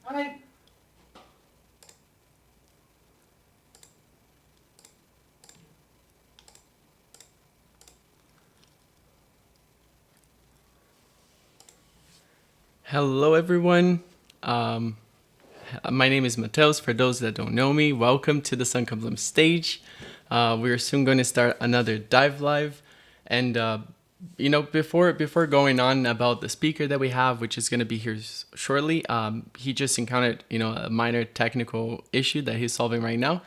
Hi. Hello, everyone. Um, my name is Mateus. For those that don't know me, welcome to the Sunken Blimp Stage. We're soon going to start another dive live, and before going on about the speaker that we have, which is going to be here shortly, he just encountered a minor technical issue that he's solving right now.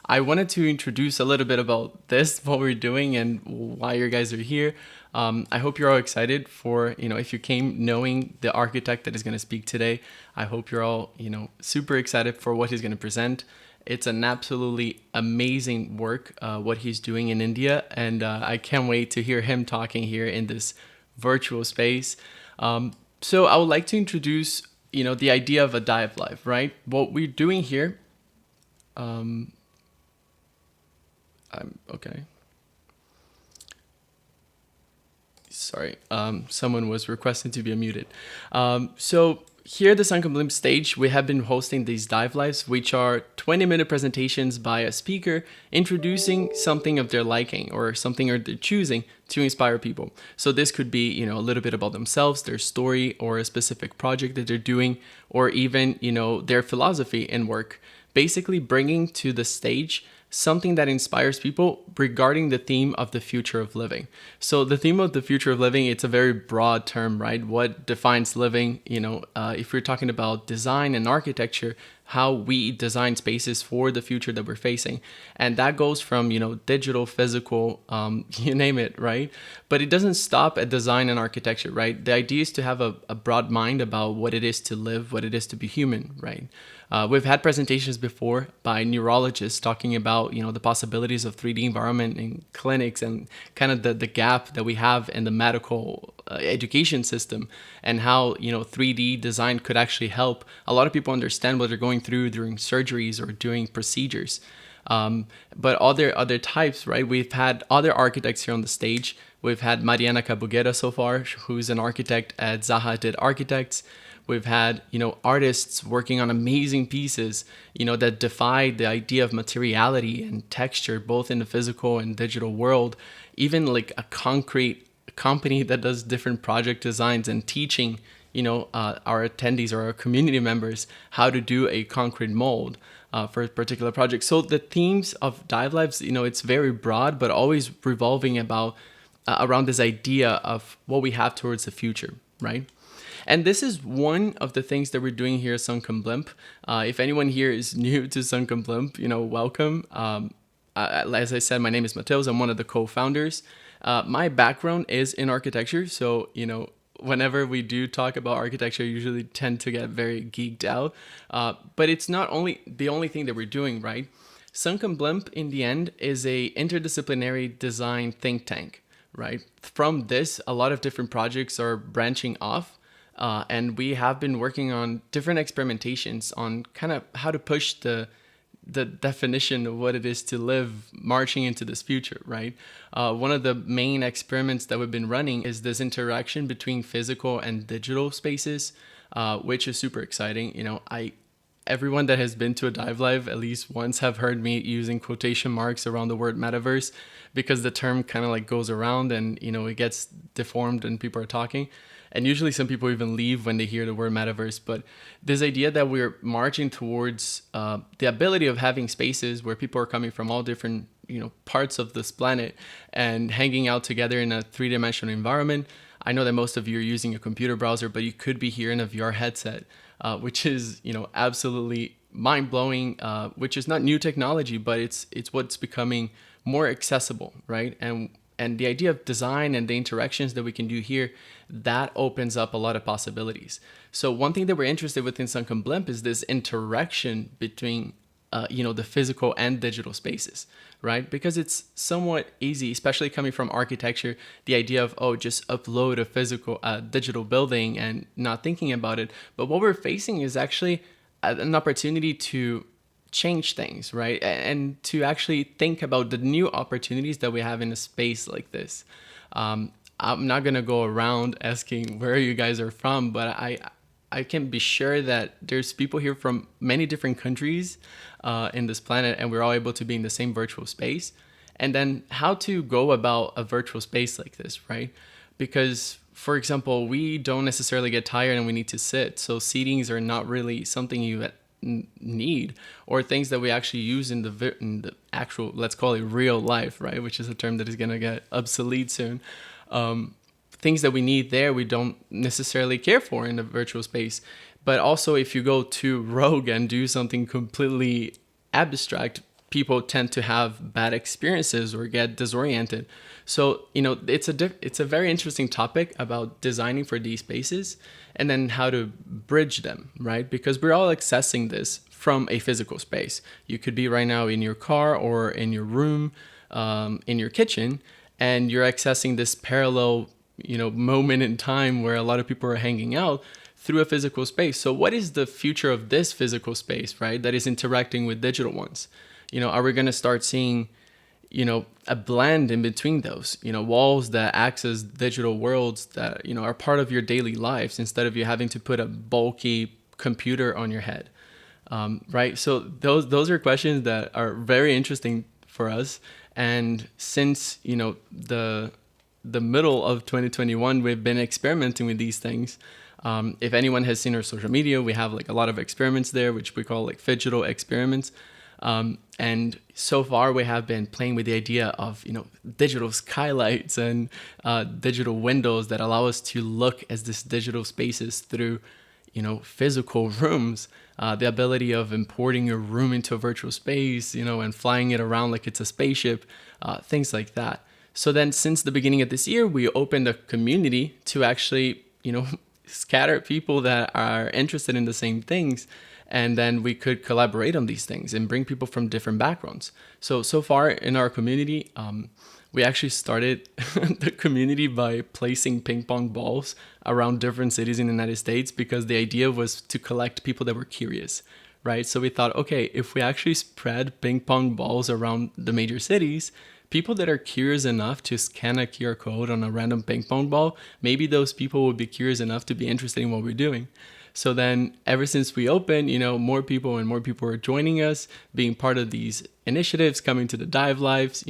I wanted to introduce a little bit about this, what we're doing, and why you guys are here. I hope you're all excited for, if you came knowing the architect that is going to speak today, I hope you're all, super excited for what he's going to present. It's an absolutely amazing work, what he's doing in India, and I can't wait to hear him talking here in this virtual space. So I would like to introduce, the idea of a dive live, right? What we're doing here, okay. Sorry, someone was requesting to be unmuted. So here at the Sunken Blimp Stage, we have been hosting these dive lives, which are 20-minute presentations by a speaker introducing something of their liking or something of their choosing to inspire people. So this could be, a little bit about themselves, their story, or a specific project that they're doing, or even, their philosophy in work. Basically bringing to the stage something that inspires people regarding the theme of the future of living. So the theme of the future of living, it's a very broad term, right? What defines living? If we're talking about design and architecture, how we design spaces for the future that we're facing. And that goes from, digital, physical, you name it, right? But it doesn't stop at design and architecture, right? The idea is to have a broad mind about what it is to live, what it is to be human, right? We've had presentations before by neurologists talking about, the possibilities of 3D environment in clinics and kind of the gap that we have in the medical education system, and how 3D design could actually help a lot of people understand what they're going through during surgeries or doing procedures. But other types, right? We've had other architects here on the stage. We've had Mariana Cabuguera so far, who's an architect at Zaha Hadid Architects. We've had, artists working on amazing pieces, that defy the idea of materiality and texture, both in the physical and digital world. Even like a concrete company that does different project designs and teaching, our attendees or our community members how to do a concrete mold for a particular project. So the themes of Dive Lives, it's very broad, but always revolving about around this idea of what we have towards the future, right? And this is one of the things that we're doing here at Sunken Blimp. If anyone here is new to Sunken Blimp, welcome. As I said, my name is Mateus. I'm one of the co-founders. My background is in architecture, so whenever we do talk about architecture, I usually tend to get very geeked out. But it's not only the only thing that we're doing, right? Sunken Blimp, in the end, is a interdisciplinary design think tank, right? From this, a lot of different projects are branching off. And we have been working on different experimentations on kind of how to push the definition of what it is to live marching into this future, right? One of the main experiments that we've been running is this interaction between physical and digital spaces, which is super exciting. Everyone that has been to a dive live at least once have heard me using quotation marks around the word metaverse, because the term kind of like goes around and it gets deformed when people are talking. And usually some people even leave when they hear the word metaverse. But this idea that we're marching towards the ability of having spaces where people are coming from all different parts of this planet and hanging out together in a three-dimensional environment. I know that most of you are using a computer browser, but you could be here in a VR headset, which is absolutely mind-blowing, which is not new technology, but it's what's becoming more accessible, right? And the idea of design and the interactions that we can do here, that opens up a lot of possibilities. So one thing that we're interested with in Sunken Blimp is this interaction between the physical and digital spaces, right? Because it's somewhat easy, especially coming from architecture, the idea of, just upload a physical, digital building and not thinking about it. But what we're facing is actually an opportunity to change things, right? And to actually think about the new opportunities that we have in a space like this. I'm not gonna go around asking where you guys are from, but I can be sure that there's people here from many different countries in this planet, and we're all able to be in the same virtual space. And then how to go about a virtual space like this, right? Because, for example, we don't necessarily get tired and we need to sit. So seatings are not really something you need, or things that we actually use in the actual, let's call it real life, right? Which is a term that is going to get obsolete soon. Things that we need there, we don't necessarily care for in the virtual space. But also, if you go too rogue and do something completely abstract, people tend to have bad experiences or get disoriented. So, it's a very interesting topic about designing for these spaces and then how to bridge them, right? Because we're all accessing this from a physical space. You could be right now in your car or in your room, in your kitchen, and you're accessing this parallel, moment in time where a lot of people are hanging out through a physical space. So what is the future of this physical space, right, that is interacting with digital ones? Are we going to start seeing, a blend in between those, walls that access digital worlds that, are part of your daily lives instead of you having to put a bulky computer on your head? Right. So those are questions that are very interesting for us. And since, the middle of 2021, we've been experimenting with these things. If anyone has seen our social media, we have like a lot of experiments there, which we call like digital experiments. And so far we have been playing with the idea of, digital skylights and digital windows that allow us to look at these digital spaces through, physical rooms. The ability of importing your room into a virtual space, and flying it around like it's a spaceship, things like that. So then since the beginning of this year, we opened a community to actually, scatter people that are interested in the same things. And then we could collaborate on these things and bring people from different backgrounds. So far in our community, we actually started the community by placing ping pong balls around different cities in the United States, because the idea was to collect people that were curious, right? So we thought, okay, if we actually spread ping pong balls around the major cities, people that are curious enough to scan a QR code on a random ping pong ball, maybe those people would be curious enough to be interested in what we're doing. So then ever since we opened, more people and more people are joining us, being part of these initiatives, coming to the dive lives,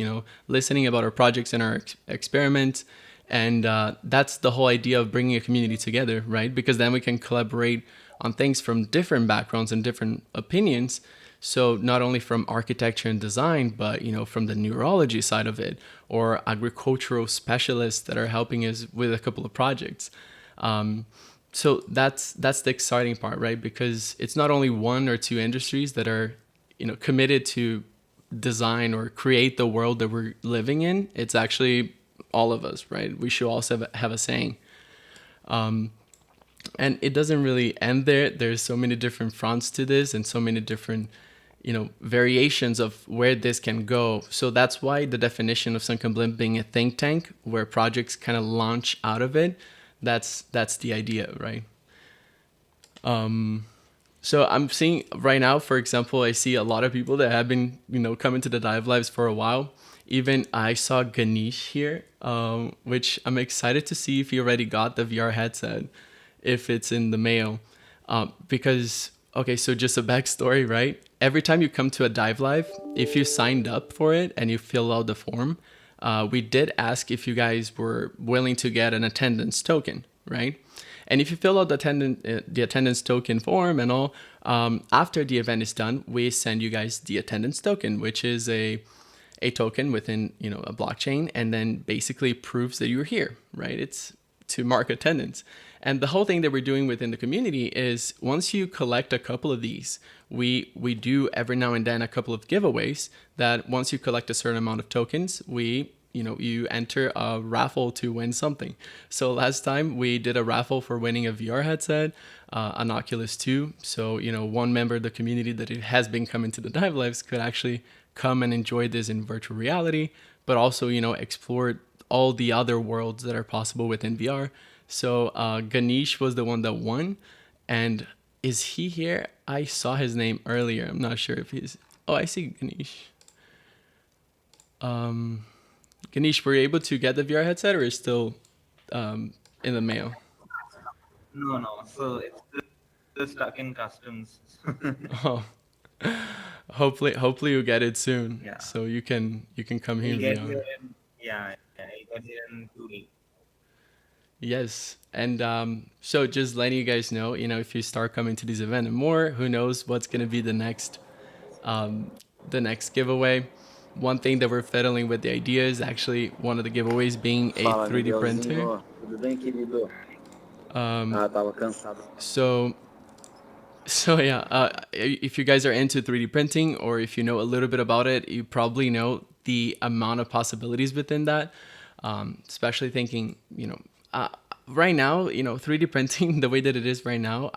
listening about our projects and our experiments. And that's the whole idea of bringing a community together, right? Because then we can collaborate on things from different backgrounds and different opinions. So not only from architecture and design, but, from the neurology side of it, or agricultural specialists that are helping us with a couple of projects. So that's the exciting part, right? Because it's not only one or two industries that are, committed to design or create the world that we're living in. It's actually all of us, right? We should also have a saying. And it doesn't really end there. There's so many different fronts to this and so many different, variations of where this can go. So that's why the definition of Sunken Blimp being a think tank where projects kind of launch out of it, that's the idea, right? So I'm seeing right now, for example, I see a lot of people that have been, coming to the dive lives for a while. Even I saw Ganesh here, which I'm excited to see if he already got the VR headset, if it's in the mail. Because, okay, so just a backstory, right? Every time you come to a dive live, if you signed up for it and you fill out the form, we did ask if you guys were willing to get an attendance token, right? And if you fill out the attendance token form and all, after the event is done, we send you guys the attendance token, which is a token within a blockchain, and then basically proves that you're here, right? It's to mark attendance. And the whole thing that we're doing within the community is once you collect a couple of these, we do every now and then a couple of giveaways that once you collect a certain amount of tokens, you enter a raffle to win something. So last time we did a raffle for winning a VR headset, an Oculus 2. So, one member of the community that has been coming to the dive lives could actually come and enjoy this in virtual reality, but also, explore all the other worlds that are possible within VR. So Ganesh was the one that won. And is he here? I saw his name earlier. I'm not sure if he's... Oh, I see Ganesh. Ganesh, were you able to get the VR headset, or is still in the mail? No, no. So it's still stuck in customs. Oh, hopefully you get it soon, Yeah, so you can come here he'll get beyond. here in, yeah, he'll get here in 2 days. Yes, and so just letting you guys know, if you start coming to this event and more, who knows what's gonna be um, the next giveaway. One thing that we're fiddling with the idea is actually one of the giveaways being a Fala, 3D Miguelzinho. printer. Ó, tudo bem, querido? Um, Ah, tava cansado. so So yeah, if you guys are into 3D printing or if you know a little bit about it, you probably know the amount of possibilities within that. Especially thinking, right now, 3D printing the way that it is right now,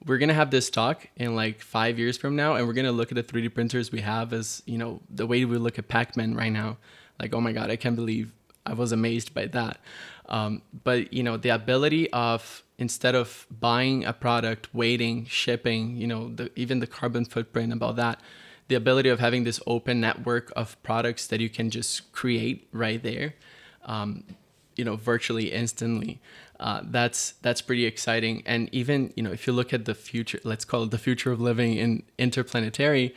we're gonna have this talk in like 5 years from now, and we're gonna look at the 3D printers we have as the way we look at Pac-Man right now. Like, oh my god, I can't believe I was amazed by that. But the ability of, instead of buying a product, waiting, shipping, even the carbon footprint about that, the ability of having this open network of products that you can just create right there, virtually instantly. That's pretty exciting. And even if you look at the future, let's call it the future of living in interplanetary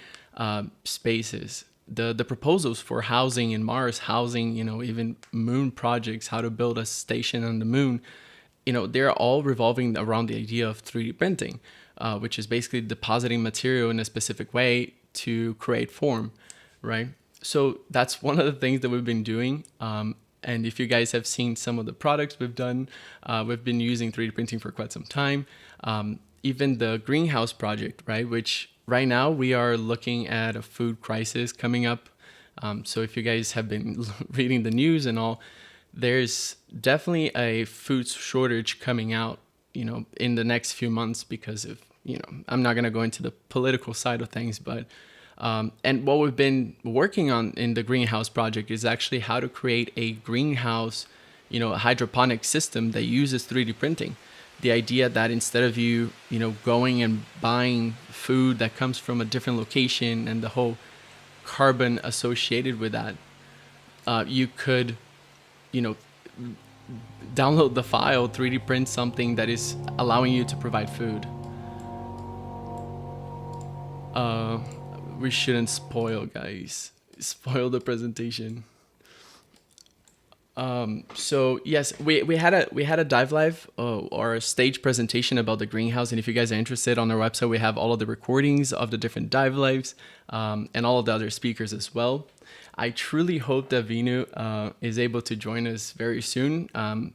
spaces, the proposals for housing in Mars, housing, even moon projects, how to build a station on the moon, they're all revolving around the idea of 3D printing, which is basically depositing material in a specific way to create form, right? So that's one of the things that we've been doing. And if you guys have seen some of the products we've been using 3D printing for quite some time. Even the greenhouse project, right? Which right now we are looking at a food crisis coming up. So if you guys have been reading the news and all, there's definitely a food shortage coming out, in the next few months because of, I'm not going to go into the political side of things, but and what we've been working on in the greenhouse project is actually how to create a greenhouse, a hydroponic system that uses 3D printing. The idea that instead of you, going and buying food that comes from a different location and the whole carbon associated with that, you could, you know, download the file, 3D print something that is allowing you to provide food. We shouldn't spoil, guys. Spoil the presentation. So yes, we had a dive live or a stage presentation about the greenhouse, and if you guys are interested, on our website we have all of the recordings of the different dive lives, and all of the other speakers as well. I truly hope that Vinu is able to join us very soon.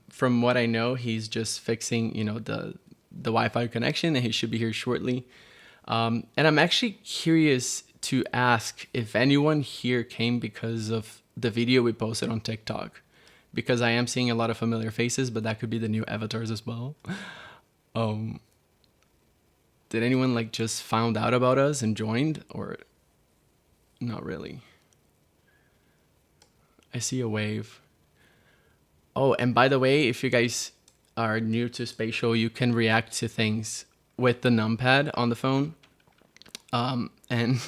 From what I know, he's just fixing the Wi-Fi connection, and he should be here shortly. And I'm actually curious to ask if anyone here came because of the video we posted on TikTok, because I am seeing a lot of familiar faces, but that could be the new avatars as well. Did anyone just found out about us and joined, or not really? I see a wave. Oh, and by the way, if you guys are new to Spatial, you can react to things with the numpad on the phone. And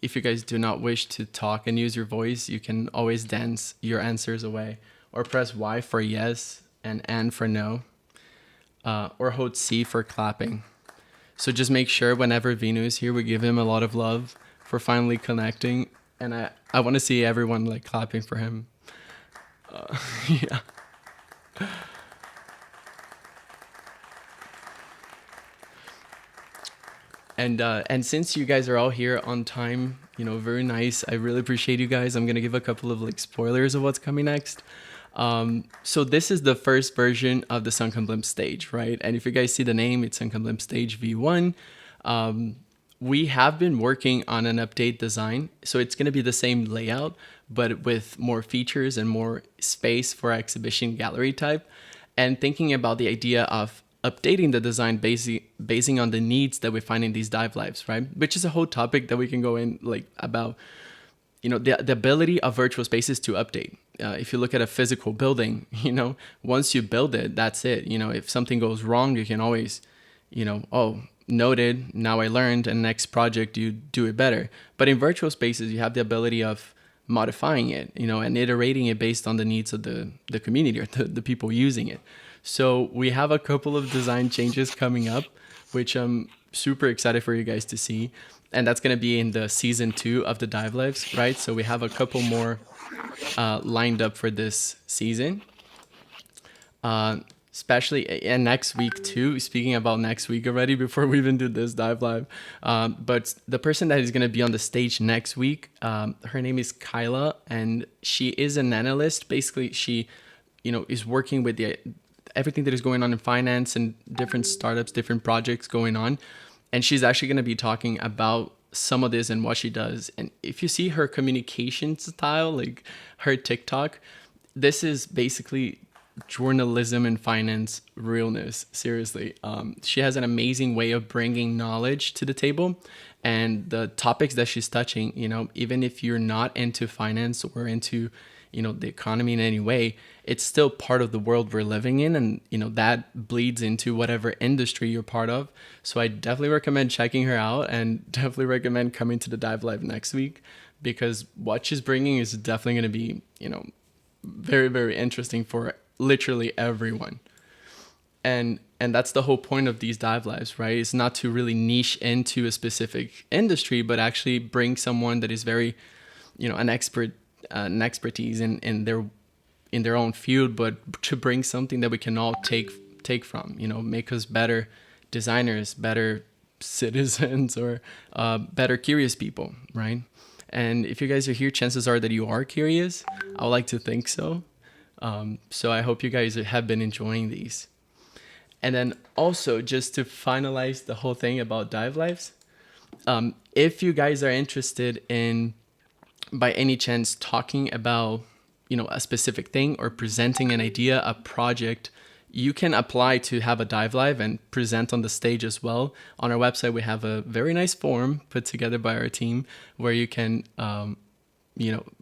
if you guys do not wish to talk and use your voice, you can always dance your answers away, or press Y for yes and N for no, or hold C for clapping. So just make sure whenever Vinu is here, we give him a lot of love for finally connecting. And I want to see everyone clapping for him. Yeah. And since you guys are all here on time, very nice. I really appreciate you guys. I'm gonna give a couple of spoilers of what's coming next. So this is the first version of the Sunken Blimp Stage, right? And if you guys see the name, it's Sunken Blimp Stage V1. We have been working on an update design, so it's gonna be the same layout, but with more features and more space for exhibition gallery type, and thinking about the idea of updating the design basing on the needs that we find in these dive lives, right? Which is a whole topic that we can go in about, the ability of virtual spaces to update. If you look at a physical building, once you build it, that's it. If something goes wrong, you can always, oh, noted, now I learned, and next project you do it better. But in virtual spaces, you have the ability of modifying it, and iterating it based on the needs of the community or the people using it. So we have a couple of design changes coming up, which I'm super excited for you guys to see. And that's going to be in the season 2 of the Dive Lives, right? So we have a couple more lined up for this season. Especially and next week too. Speaking about next week already, before we even do this dive live, but the person that is going to be on the stage next week, her name is Kyla, and she is an analyst. Basically, she, is working with everything that is going on in finance and different startups, different projects going on, and she's actually going to be talking about some of this and what she does. And if you see her communication style, like her TikTok, this is basically journalism and finance realness. Seriously, she has an amazing way of bringing knowledge to the table, and the topics that she's touching, even if you're not into finance or into the economy in any way, it's still part of the world we're living in, and that bleeds into whatever industry you're part of. So I definitely recommend checking her out, and definitely recommend coming to the dive live next week, because what she's bringing is definitely going to be very, very interesting for literally everyone. And that's the whole point of these dive lives, right? It's not to really niche into a specific industry, but actually bring someone that is very, an expertise in their own field, but to bring something that we can all take from, make us better designers, better citizens, or better curious people, right? And if you guys are here, chances are that you are curious. I would like to think so. So I hope you guys have been enjoying these. And then also, just to finalize the whole thing about dive lives, if you guys are interested in, by any chance, talking about a specific thing or presenting an idea, a project, you can apply to have a dive live and present on the stage as well. On our website, we have a very nice form put together by our team where you can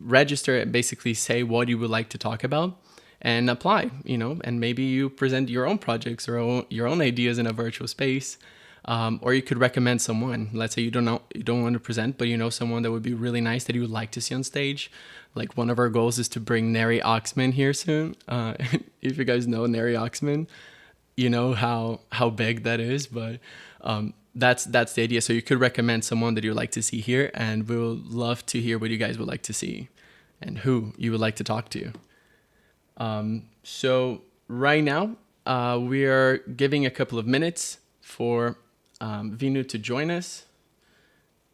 register and basically say what you would like to talk about and apply, and maybe you present your own projects or your own ideas in a virtual space. Or you could recommend someone. Let's say you don't want to present, but someone that would be really nice that you would like to see on stage. Like, one of our goals is to bring Neri Oxman here soon. If you guys know Neri Oxman, you know how big that is, but that's the idea. So you could recommend someone that you'd like to see here, and we'll love to hear what you guys would like to see and who you would like to talk to. So right now, we are giving a couple of minutes for Vinu to join us.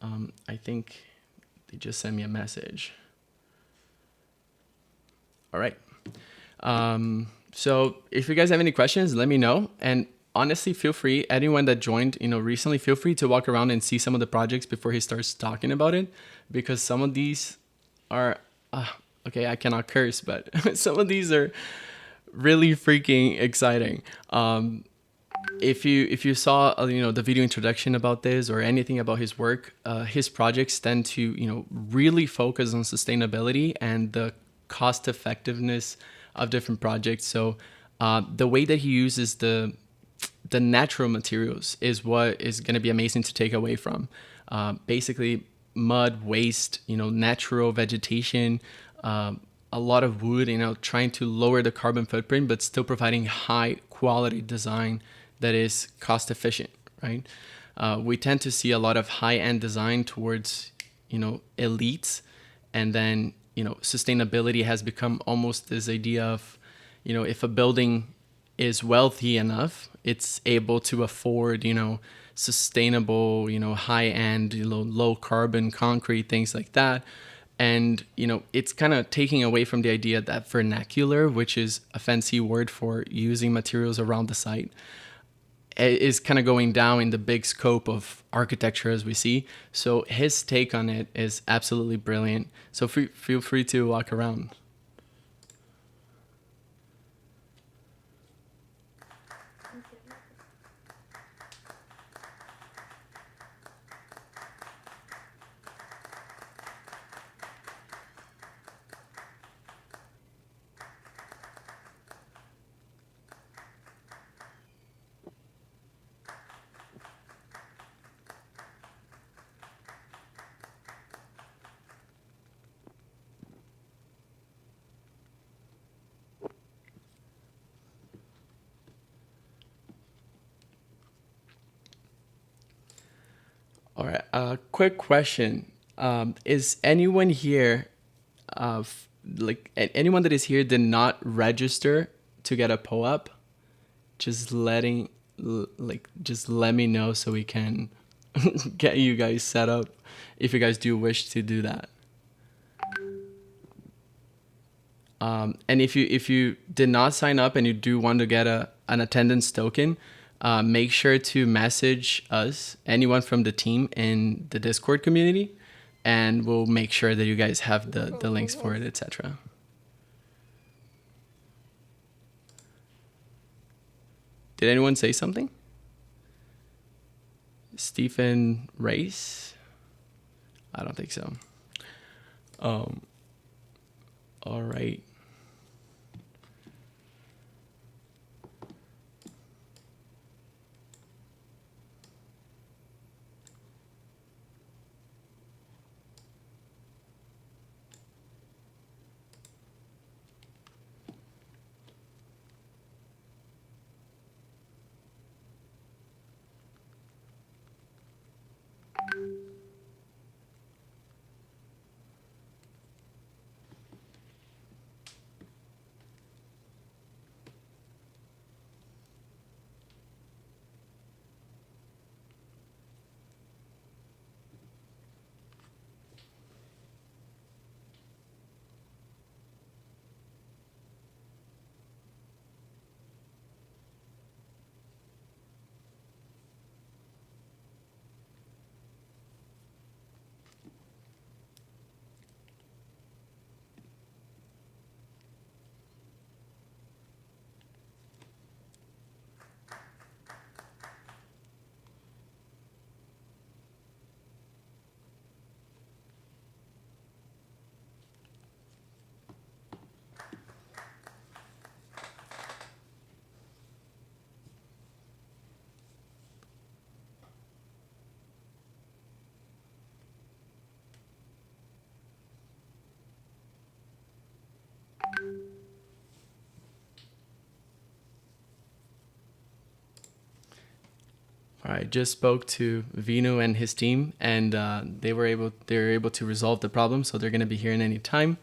I think they just sent me a message. All right. So if you guys have any questions, let me know. And honestly, feel free, anyone that joined, recently, feel free to walk around and see some of the projects before he starts talking about it, because some of these are, okay, I cannot curse, but some of these are really freaking exciting. If you saw the video introduction about this or anything about his work, his projects tend to really focus on sustainability and the cost effectiveness of different projects. So the way that he uses the natural materials is what is going to be amazing to take away from. Basically, mud, waste, natural vegetation, a lot of wood, trying to lower the carbon footprint, but still providing high quality design that is cost efficient, right? We tend to see a lot of high-end design towards, elites, and then, sustainability has become almost this idea of, if a building is wealthy enough, it's able to afford, sustainable, high-end, low carbon concrete, things like that. And, it's kind of taking away from the idea that vernacular, which is a fancy word for using materials around the site, is kind of going down in the big scope of architecture as we see. So his take on it is absolutely brilliant. So feel free to walk around. All right. Quick question. Is anyone here, anyone that is here did not register to get a POAP? Just just let me know so we can get you guys set up if you guys do wish to do that. And if you did not sign up and you do want to get an attendance token, make sure to message us, anyone from the team in the Discord community, and we'll make sure that you guys have the links for it, etc. Did anyone say something? Stephen Race? I don't think so. All right. All right, just spoke to Vinu and his team, and they're able to resolve the problem, so they're going to be here in any time.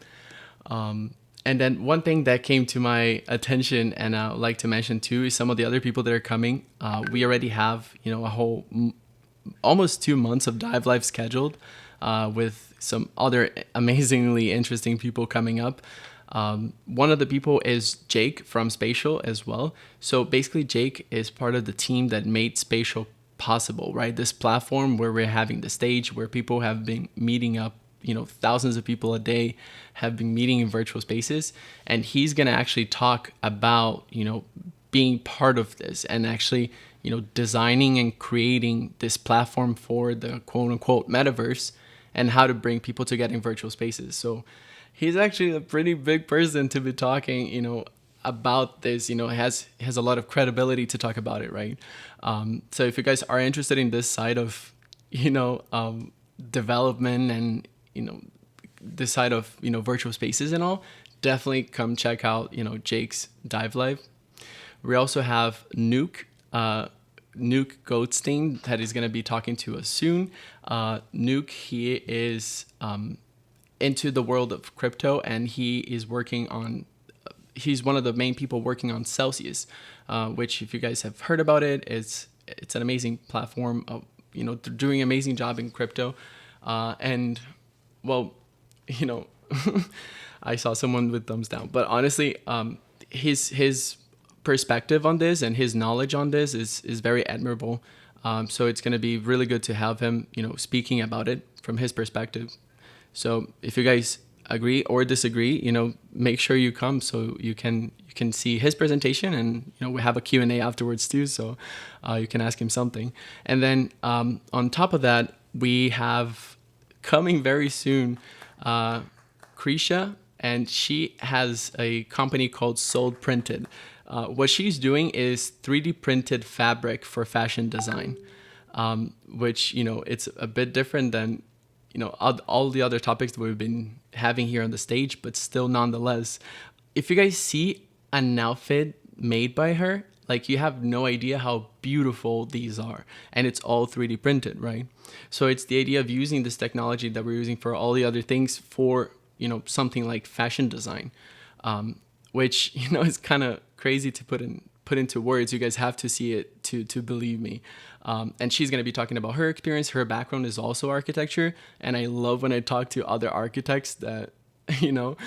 And then one thing that came to my attention, and I would like to mention too, is some of the other people that are coming. We already have a whole almost 2 months of dive live scheduled, with some other amazingly interesting people coming up. One of the people is Jake from Spatial as well. So basically Jake is part of the team that made Spatial possible, right? This platform where we're having the stage where people have been meeting up, thousands of people a day have been meeting in virtual spaces. And he's going to actually talk about, being part of this and actually, designing and creating this platform for the quote unquote metaverse and how to bring people together in virtual spaces. So he's actually a pretty big person to be talking, about this. Has a lot of credibility to talk about it, right? So if you guys are interested in this side of, development and, this side of, virtual spaces and all, definitely come check out, Jake's Dive Live. We also have Nuke Goldstein that is going to be talking to us soon. Nuke, he is into the world of crypto, and he's one of the main people working on Celsius, which, if you guys have heard about it, it's an amazing platform of, they're doing an amazing job in crypto. And well, I saw someone with thumbs down, but honestly, his perspective on this and his knowledge on this is very admirable. So it's going to be really good to have him, speaking about it from his perspective. So if you guys agree or disagree, make sure you come so you can see his presentation, and we have a Q&A afterwards too, so you can ask him something. And then on top of that, we have coming very soon Krisha, and she has a company called Sold Printed. What she's doing is 3D printed fabric for fashion design, which, it's a bit different than, all the other topics that we've been having here on the stage, but still nonetheless, if you guys see an outfit made by her, Like, you have no idea how beautiful these are, and it's all 3D printed, right? So it's the idea of using this technology that we're using for all the other things for, you know, something like fashion design, which, you know, is kind of crazy to put into words. You guys have to see it to believe me. And she's going to be talking about her experience. Her background is also architecture, and I love when I talk to other architects that, you know,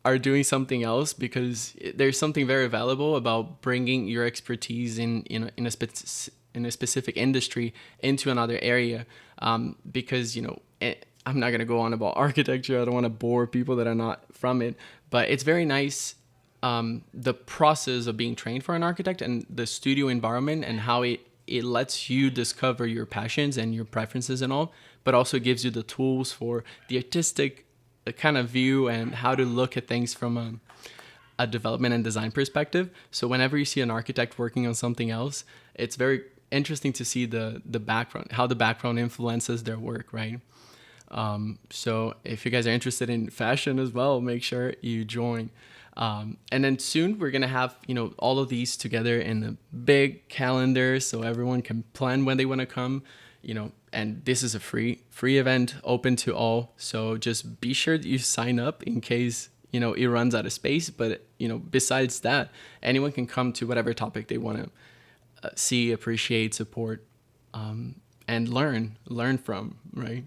are doing something else, because there's something very valuable about bringing your expertise in a specific industry into another area, because, you know, I'm not going to go on about architecture. I don't want to bore people that are not from it, but it's very nice, the process of being trained for an architect and the studio environment, and how it lets you discover your passions and your preferences and all, but also gives you the tools for the artistic kind of view and how to look at things from a development and design perspective. So whenever you see an architect working on something else, it's very interesting to see the background, how the background influences their work, right? So if you guys are interested in fashion as well, make sure you join. And then soon we're going to have, you know, all of these together in a big calendar so everyone can plan when they want to come, you know, and this is a free event open to all. So just be sure that you sign up in case, you know, it runs out of space. But, you know, besides that, anyone can come to whatever topic they want to see, appreciate, support, and learn from, right?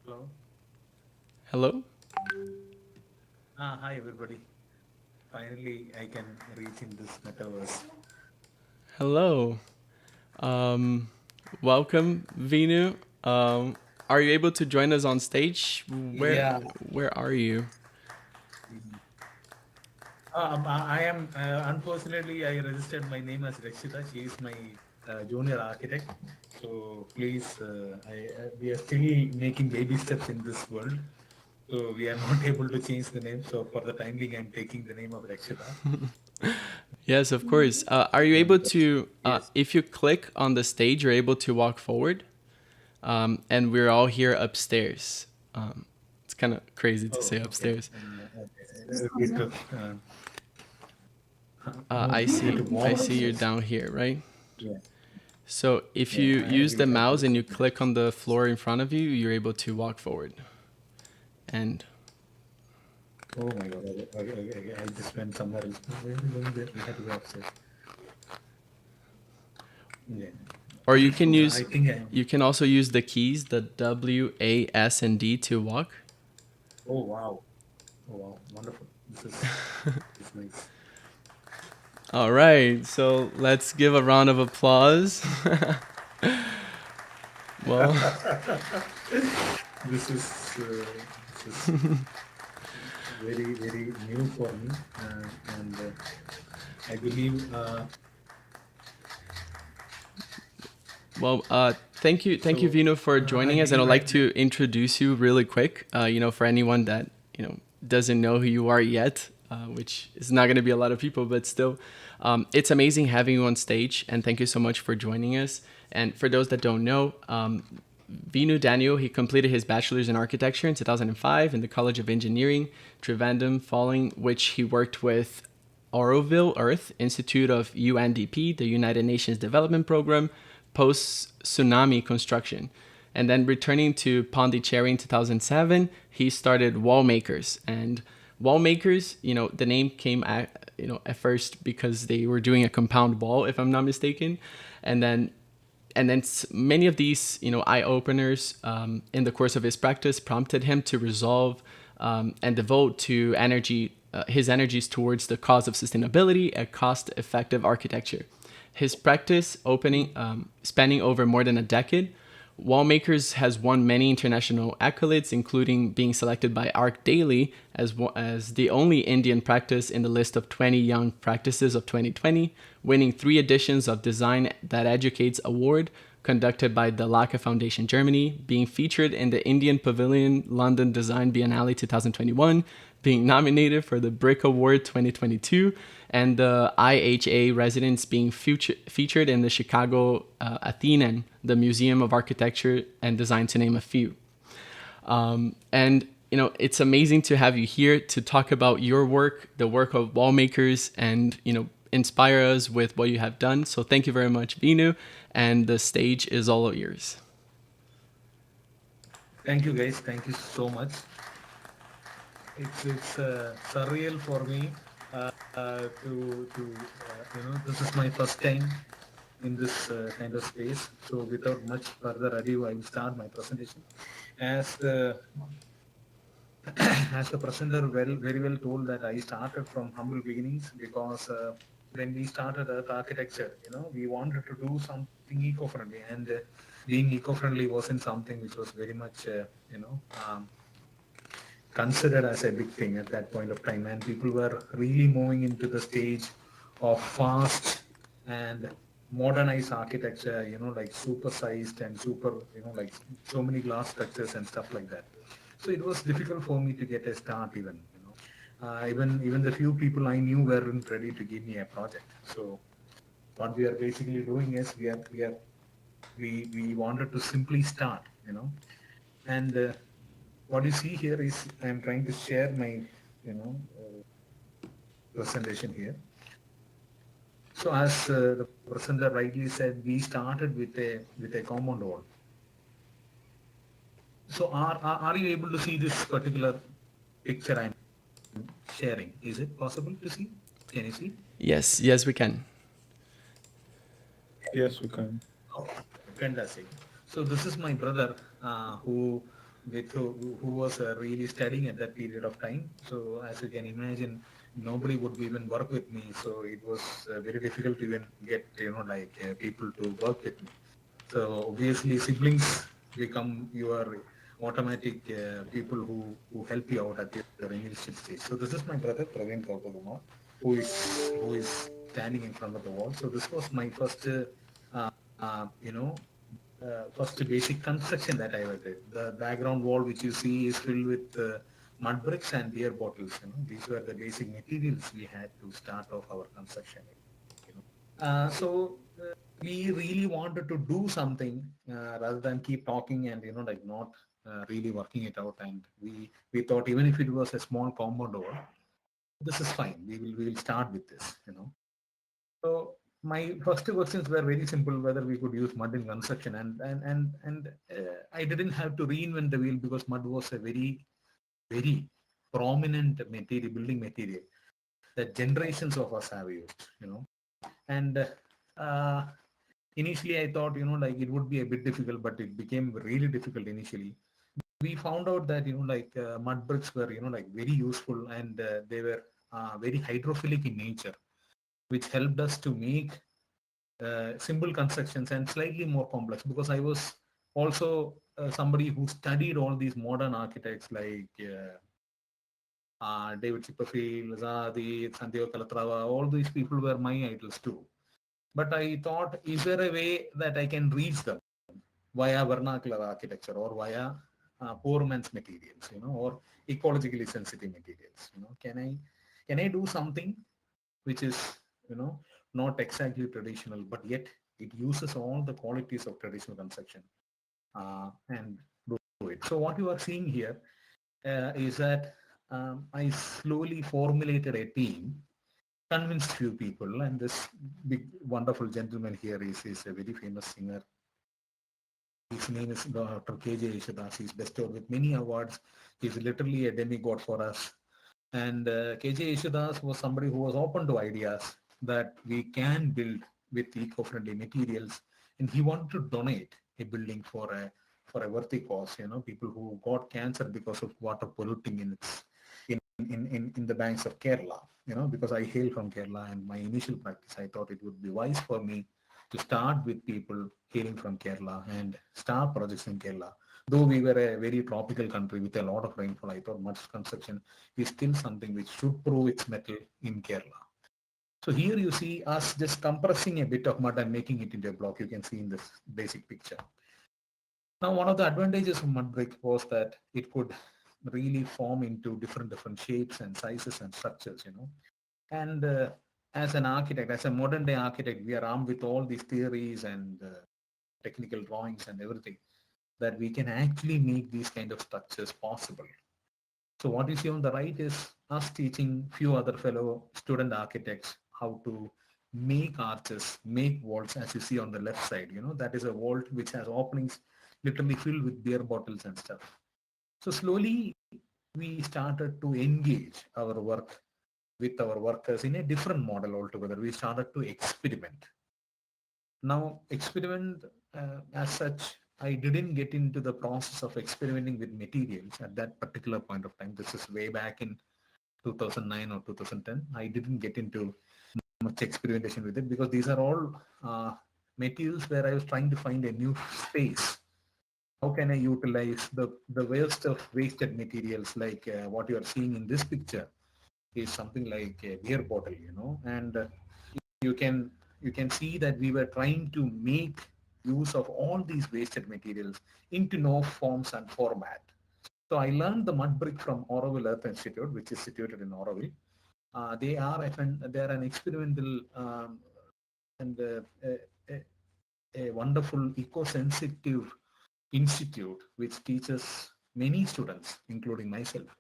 Hello. Hello. Hi everybody. Finally, I can reach in this metaverse. Hello. Welcome, Vinu. Are you able to join us on stage? Yeah. Where are you? I am, unfortunately, I registered my name as Rakshita. She is my junior architect. So please, we are still making baby steps in this world. So we are not able to change the name. So for the time being, I'm taking the name of Rakshita. Yes, of course. Are you able to, Yes. if you click on the stage, you're able to walk forward? And we're all here upstairs. It's kind of crazy to say upstairs. Okay. I see you're down here, right? Yeah. So if Yeah, you I use the agree. mouse and you click on the floor in front of you, you're able to walk forward. And Oh my god, okay, I just went somewhere else. Where are we going there? We had to go upstairs. Yeah. or you can use, I think I. you can also use the keys, the W, A, S, and D to walk. Oh wow. Oh wow. Wonderful. This is nice. All right, so let's give a round of applause. Well, This is very, very new for me. And I believe. well, thank you, So, Vino, for joining I us. And I'd believe like I- to introduce you really quick. You know, for anyone that, you know, doesn't know who you are yet, which is not going to be a lot of people, but still, it's amazing having you on stage. And thank you so much for joining us. And for those that don't know, Vinu Daniel, he completed his bachelor's in architecture in 2005 in the College of Engineering, Trivandrum, following which he worked with Auroville Earth Institute of UNDP, the United Nations Development Program, post-tsunami construction. And then returning to Pondicherry in 2007, he started Wallmakers. And Wallmakers, you know, the name came at, you know, at first because they were doing a compound wall, if I'm not mistaken. And then many of these, you know, eye openers in the course of his practice prompted him to resolve and devote to his energies towards the cause of sustainability and cost-effective architecture. His practice spanning over more than a decade, Wallmakers has won many international accolades, including being selected by ArchDaily as the only Indian practice in the list of 20 young practices of 2020, winning 3 editions of Design That Educates Award conducted by the Laka Foundation Germany, being featured in the Indian Pavilion London Design Biennale 2021, being nominated for the Brick Award 2022, and the IHA residents being featured in the Chicago Athenaeum, the Museum of Architecture and Design, to name a few. And it's amazing to have you here to talk about your work, the work of Wallmakers, and inspire us with what you have done. So thank you very much, Vinu, and the stage is all yours. Thank you, guys. Thank you so much. It's surreal for me this is my first time in this kind of space. So without much further ado, I will start my presentation. As the presenter very well told, that I started from humble beginnings, because when we started Earth Architecture, we wanted to do something eco-friendly, and being eco-friendly wasn't something which was very much considered as a big thing at that point of time, and people were really moving into the stage of fast and modernized architecture, like supersized and super, like so many glass structures and stuff like that. So it was difficult for me to get a start even, even the few people I knew weren't ready to give me a project. So what we are basically doing is we wanted to simply start, and what you see here is I'm trying to share my, presentation here. So as the presenter rightly said, we started with a compound wall. So are you able to see this particular picture I'm sharing? Is it possible to see? Can you see? Yes, we can. Yes, we can. Oh, fantastic. So this is my brother who was really studying at that period of time. So as you can imagine, nobody would even work with me. So it was very difficult to even get people to work with me. So obviously siblings become your automatic people who help you out at your initial stage. So this is my brother Praveen Kaupaguma, who is standing in front of the wall. So this was my first first basic construction that I ever did. The background wall which you see is filled with mud bricks and beer bottles. These were the basic materials we had to start off our construction. So we really wanted to do something rather than keep talking and not really working it out. And we thought, even if it was a small compound wall, this is fine. We will start with this. So my first two questions were very simple: whether we could use mud in construction, and I didn't have to reinvent the wheel, because mud was a very prominent material, building material, that generations of us have used. And uh, initially I thought it would be a bit difficult, but it became really difficult initially. We found out that mud bricks were very useful, and they were very hydrophilic in nature, which helped us to make simple constructions and slightly more complex, because I was also somebody who studied all these modern architects like David Chipperfield, Zadi, Santiago Calatrava. All these people were my idols too. But I thought, is there a way that I can reach them via vernacular architecture, or via poor man's materials, or ecologically sensitive materials? Can I do something which is not exactly traditional, but yet it uses all the qualities of traditional construction and do it. So what you are seeing here is that I slowly formulated a team, convinced few people, and this big wonderful gentleman here is a very famous singer. His name is Dr. KJ Yeshudas. He's bestowed with many awards. He's literally a demigod for us. And KJ Yeshudas was somebody who was open to ideas that we can build with eco-friendly materials, and he wanted to donate a building for a worthy cause. People who got cancer because of water polluting in the banks of Kerala. Because I hail from Kerala, and my initial practice, I thought it would be wise for me to start with people hailing from Kerala and start projects in Kerala. Though we were a very tropical country with a lot of rainfall, I thought mud construction is still something which should prove its mettle in Kerala. So here you see us just compressing a bit of mud and making it into a block. You can see in this basic picture. Now, one of the advantages of mud brick was that it could really form into different shapes and sizes and structures, And as an architect, as a modern day architect, we are armed with all these theories and technical drawings and everything that we can actually make these kind of structures possible. So what you see on the right is us teaching few other fellow student architects how to make arches, make vaults, as you see on the left side. That is a vault which has openings literally filled with beer bottles and stuff. So slowly we started to engage our work with our workers in a different model altogether. We started to experiment. Now, experiment as such, I didn't get into the process of experimenting with materials at that particular point of time. This is way back in 2009 or 2010. I didn't get into much experimentation with it because these are all materials where I was trying to find a new space. How can I utilize the waste of wasted materials like what you are seeing in this picture is something like a beer bottle, and you can see that we were trying to make use of all these wasted materials into no forms and format. So I learned the mud brick from Auroville Earth Institute, which is situated in Auroville. They are an experimental and a wonderful eco-sensitive institute which teaches many students, including myself,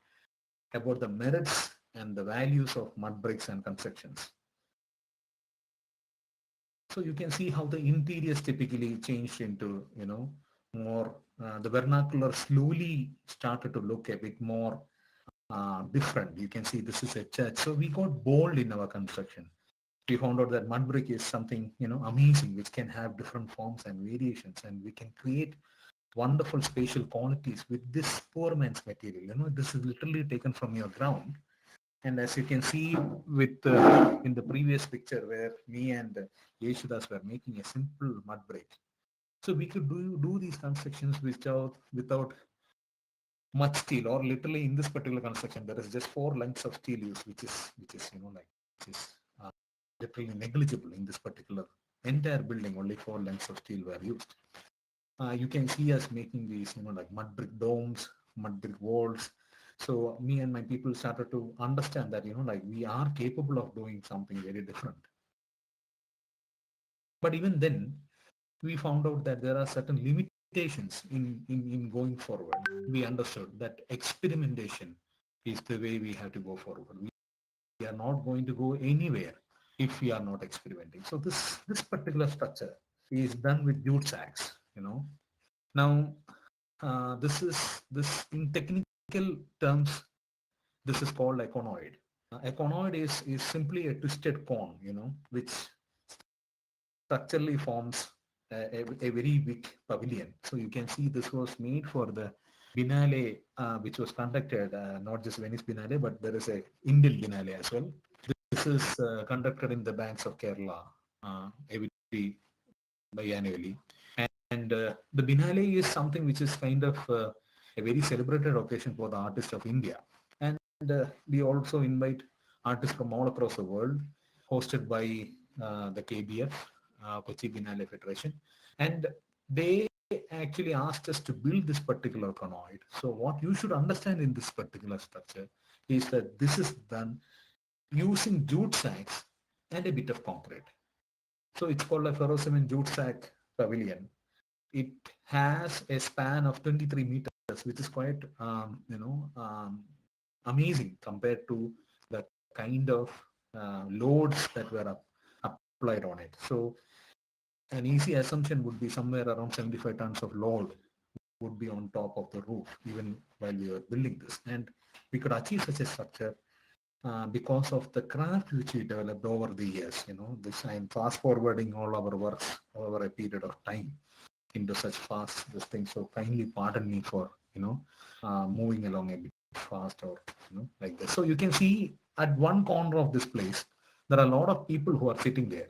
about the merits and the values of mud bricks and constructions. So you can see how the interiors typically changed into, more, the vernacular slowly started to look a bit more different. You can see this is a church. So we got bold in our construction. We found out that mud brick is something, amazing, which can have different forms and variations, and we can create wonderful spatial qualities with this poor man's material. This is literally taken from your ground. And as you can see with in the previous picture where me and Yeshudas were making a simple mud brick. So we could do these constructions without much steel, or literally in this particular construction there is just 4 lengths of steel used, which is literally negligible in this particular entire building. Only 4 lengths of steel were used. You can see us making these, like mud brick domes, mud brick walls. So me and my people started to understand that, like we are capable of doing something very different. But even then, we found out that there are certain limitations in going forward. We understood that experimentation is the way we have to go forward. We are not going to go anywhere if we are not experimenting. So this particular structure is done with jute sacks, Now, this in technical terms, this is called a conoid. A conoid is simply a twisted cone, which structurally forms a very big pavilion. So you can see this was made for the Biennale, which was conducted, not just Venice Biennale, but there is a Indian Biennale as well. This is conducted in the banks of Kerala every biannually. And the Biennale is something which is kind of a very celebrated occasion for the artists of India. And we also invite artists from all across the world, hosted by the KBF, Kochi Biennale Federation. And they actually asked us to build this particular conoid. So what you should understand in this particular structure is that this is done using jute sacks and a bit of concrete. So it's called a ferrocement jute sack pavilion. It has a span of 23 meters, which is quite, amazing compared to the kind of loads that were applied on it. So an easy assumption would be somewhere around 75 tons of load would be on top of the roof, even while we were building this. And we could achieve such a structure because of the craft which we developed over the years. This I'm fast forwarding all our works over a period of time into such fast this thing. So kindly pardon me for moving along a bit fast or like this. So you can see at one corner of this place there are a lot of people who are sitting there,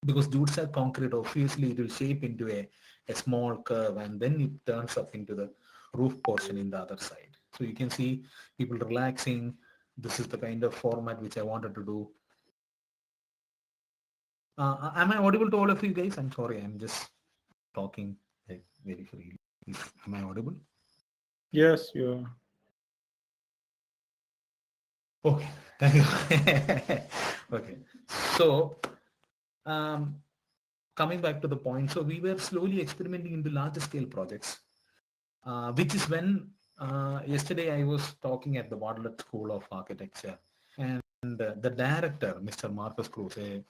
because jute sack concrete, obviously it will shape into a small curve and then it turns up into the roof portion in the other side. So you can see people relaxing. This is the kind of format which I wanted to do. Am I audible to all of you guys? I'm sorry, I'm just talking very freely. Am I audible? Yes, you are. Okay, thank you. Okay, so um, coming back to the point, so we were slowly experimenting into larger scale projects, which is when yesterday I was talking at the Bartlett School of Architecture, and the director, Mr. Marcus Cruz, a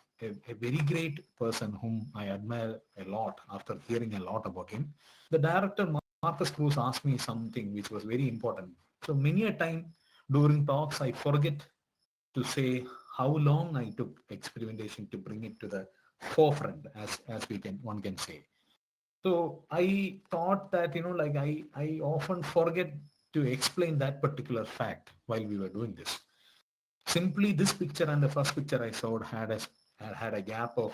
very great person whom I admire a lot after hearing a lot about him. The director, Marcus Cruz, asked me something which was very important. So many a time during talks, I forget to say how long I took experimentation to bring it to the forefront, as we can one can say. So I thought that, like I often forget to explain that particular fact while we were doing this. Simply this picture and the first picture I showed had a gap of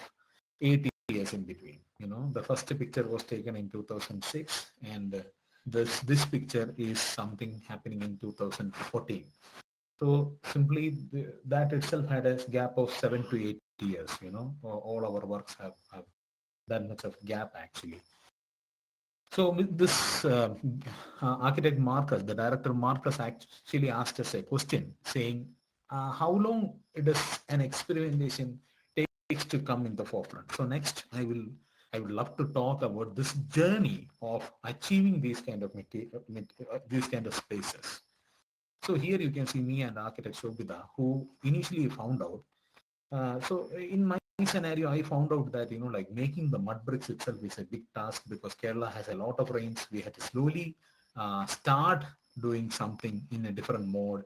8 years in between. The first picture was taken in 2006, and this picture is something happening in 2014. So simply that itself had a gap of 7 to 8 years. All our works have that much of gap actually. So this architect Marcus, the director Marcus, actually asked us a question saying, how long does an experimentation takes to come in the forefront? So next, I would love to talk about this journey of achieving these kind of these kind of spaces. So here you can see me and architect Shobita, who initially found out. So in my scenario, I found out that, like making the mud bricks itself is a big task because Kerala has a lot of rains. We had to slowly start doing something in a different mode.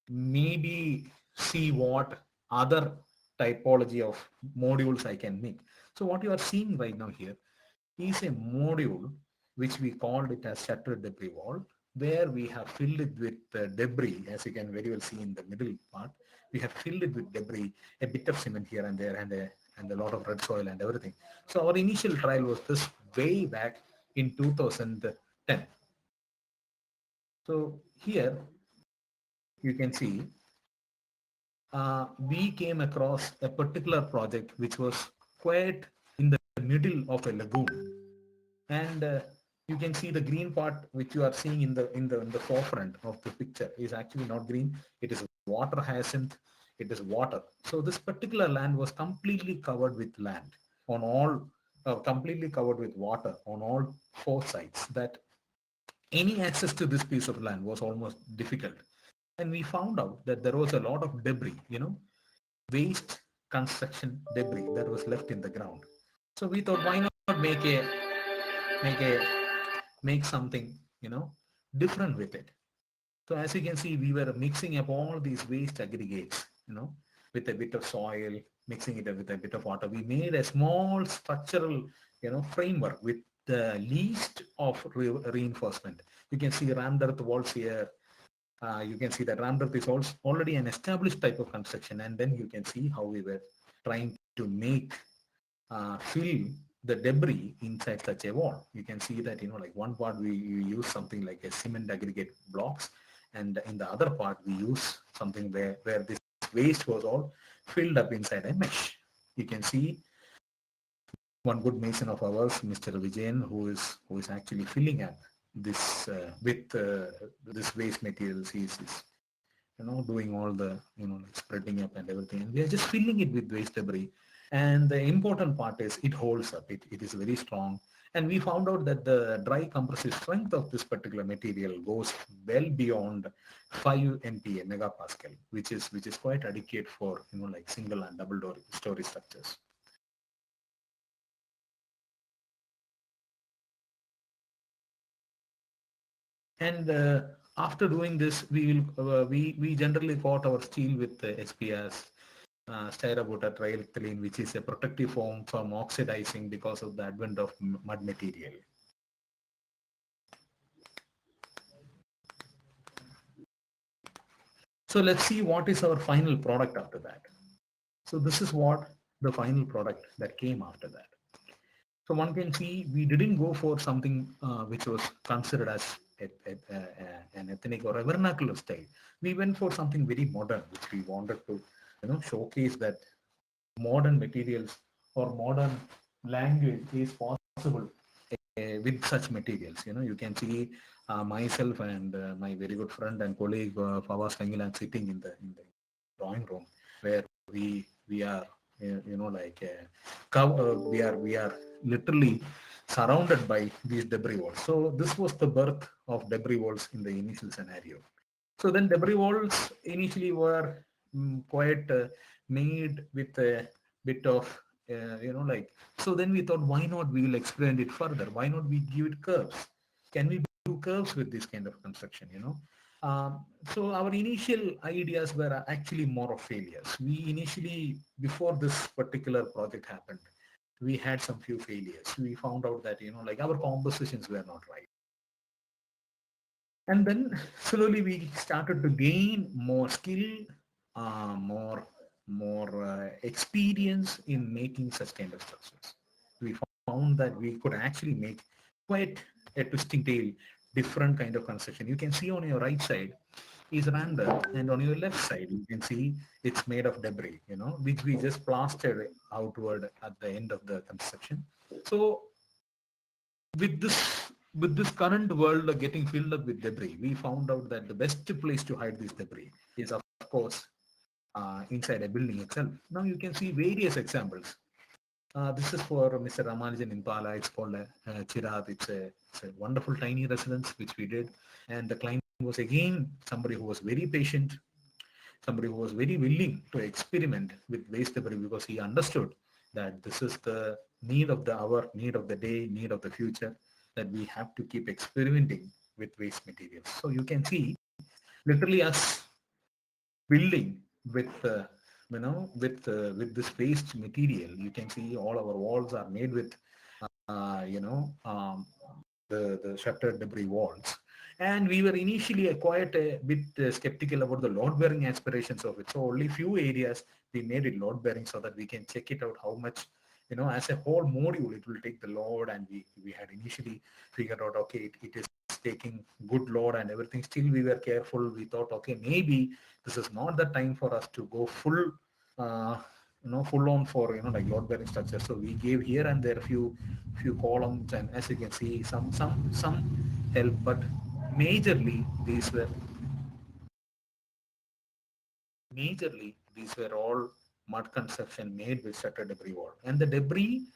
Maybe see what other typology of modules I can make. So what you are seeing right now here is a module which we called it as shutter debris wall, where we have filled it with debris, as you can very well see in the middle part. We have filled it with debris, a bit of cement here and there, and a lot of red soil and everything. So our initial trial was this way back in 2010. So here you can see we came across a particular project which was quite in the middle of a lagoon, and you can see the green part which you are seeing in the forefront of the picture is actually not green. It is water hyacinth. It is water. So this particular land was completely covered with land on all, completely covered with water on all four sides. That any access to this piece of land was almost difficult. And we found out that there was a lot of debris, waste construction debris that was left in the ground. So we thought, why not make a make something different with it. So as you can see, we were mixing up all these waste aggregates, with a bit of soil, mixing it with a bit of water. We made a small structural, framework with the least of reinforcement. You can see rammed earth walls here. You can see that rammed earth is also already an established type of construction, and then you can see how we were trying to make fill the debris inside such a wall. You can see that, like one part we use something like a cement aggregate blocks, and in the other part we use something where this waste was all filled up inside a mesh. You can see one good mason of ours, Mr. Vijayan, who is actually filling up this with this waste materials. He's doing all the, like spreading up and everything. And we are just filling it with waste debris. And the important part is it holds up. It is very strong. And we found out that the dry compressive strength of this particular material goes well beyond 5 MPa, megapascal, which is quite adequate for, like single and double story structures. And after doing this, we generally coat our steel with SPS, styrobutyl triethylene, which is a protective foam from oxidizing because of the advent of mud material. So let's see what is our final product after that. So this is what the final product that came after that. So one can see we didn't go for something which was considered as an ethnic or a vernacular style. We went for something very modern, which we wanted to, showcase that modern materials or modern language is possible with such materials. You can see myself and my very good friend and colleague Fawaz Kangilan sitting in the drawing room where we are like we are literally surrounded by these debris walls. So this was the birth of debris walls in the initial scenario. So then debris walls initially were quite made with a bit of, like, so then we thought, why not we will expand it further? Why not we give it curves? Can we do curves with this kind of construction? So our initial ideas were actually more of failures. We initially, before this particular project happened, we had some few failures. We found out that, like our compositions were not right. And then slowly we started to gain more skill, more experience in making such kind of structures. We found that we could actually make quite a twisting tail, different kind of construction. You can see on your right side is random, and on your left side you can see it's made of debris, which we just plastered outward at the end of the construction. So with this current world getting filled up with debris, we found out that the best place to hide this debris is, of course, inside a building itself. Now you can see various examples. This is for Mr. Ramanujan in Pala. It's called Chirad. It's a wonderful tiny residence which we did, and the client was again somebody who was very patient, somebody who was very willing to experiment with waste debris because he understood that this is the need of the hour, need of the day, need of the future, that we have to keep experimenting with waste materials. So you can see literally us building with this waste material. You can see all our walls are made with uh, you know um, the shuttered debris walls. And we were initially quite a bit skeptical about the load bearing aspirations of it. So only few areas we made it load bearing so that we can check it out how much, as a whole module it will take the load. And we had initially figured out, okay, it is taking good load and everything. Still we were careful. We thought, okay, maybe this is not the time for us to go uh, full on for like load bearing structure. So we gave here and there few columns, and as you can see, some help, but majorly these were all mud construction made with shutter debris wall. And the debris,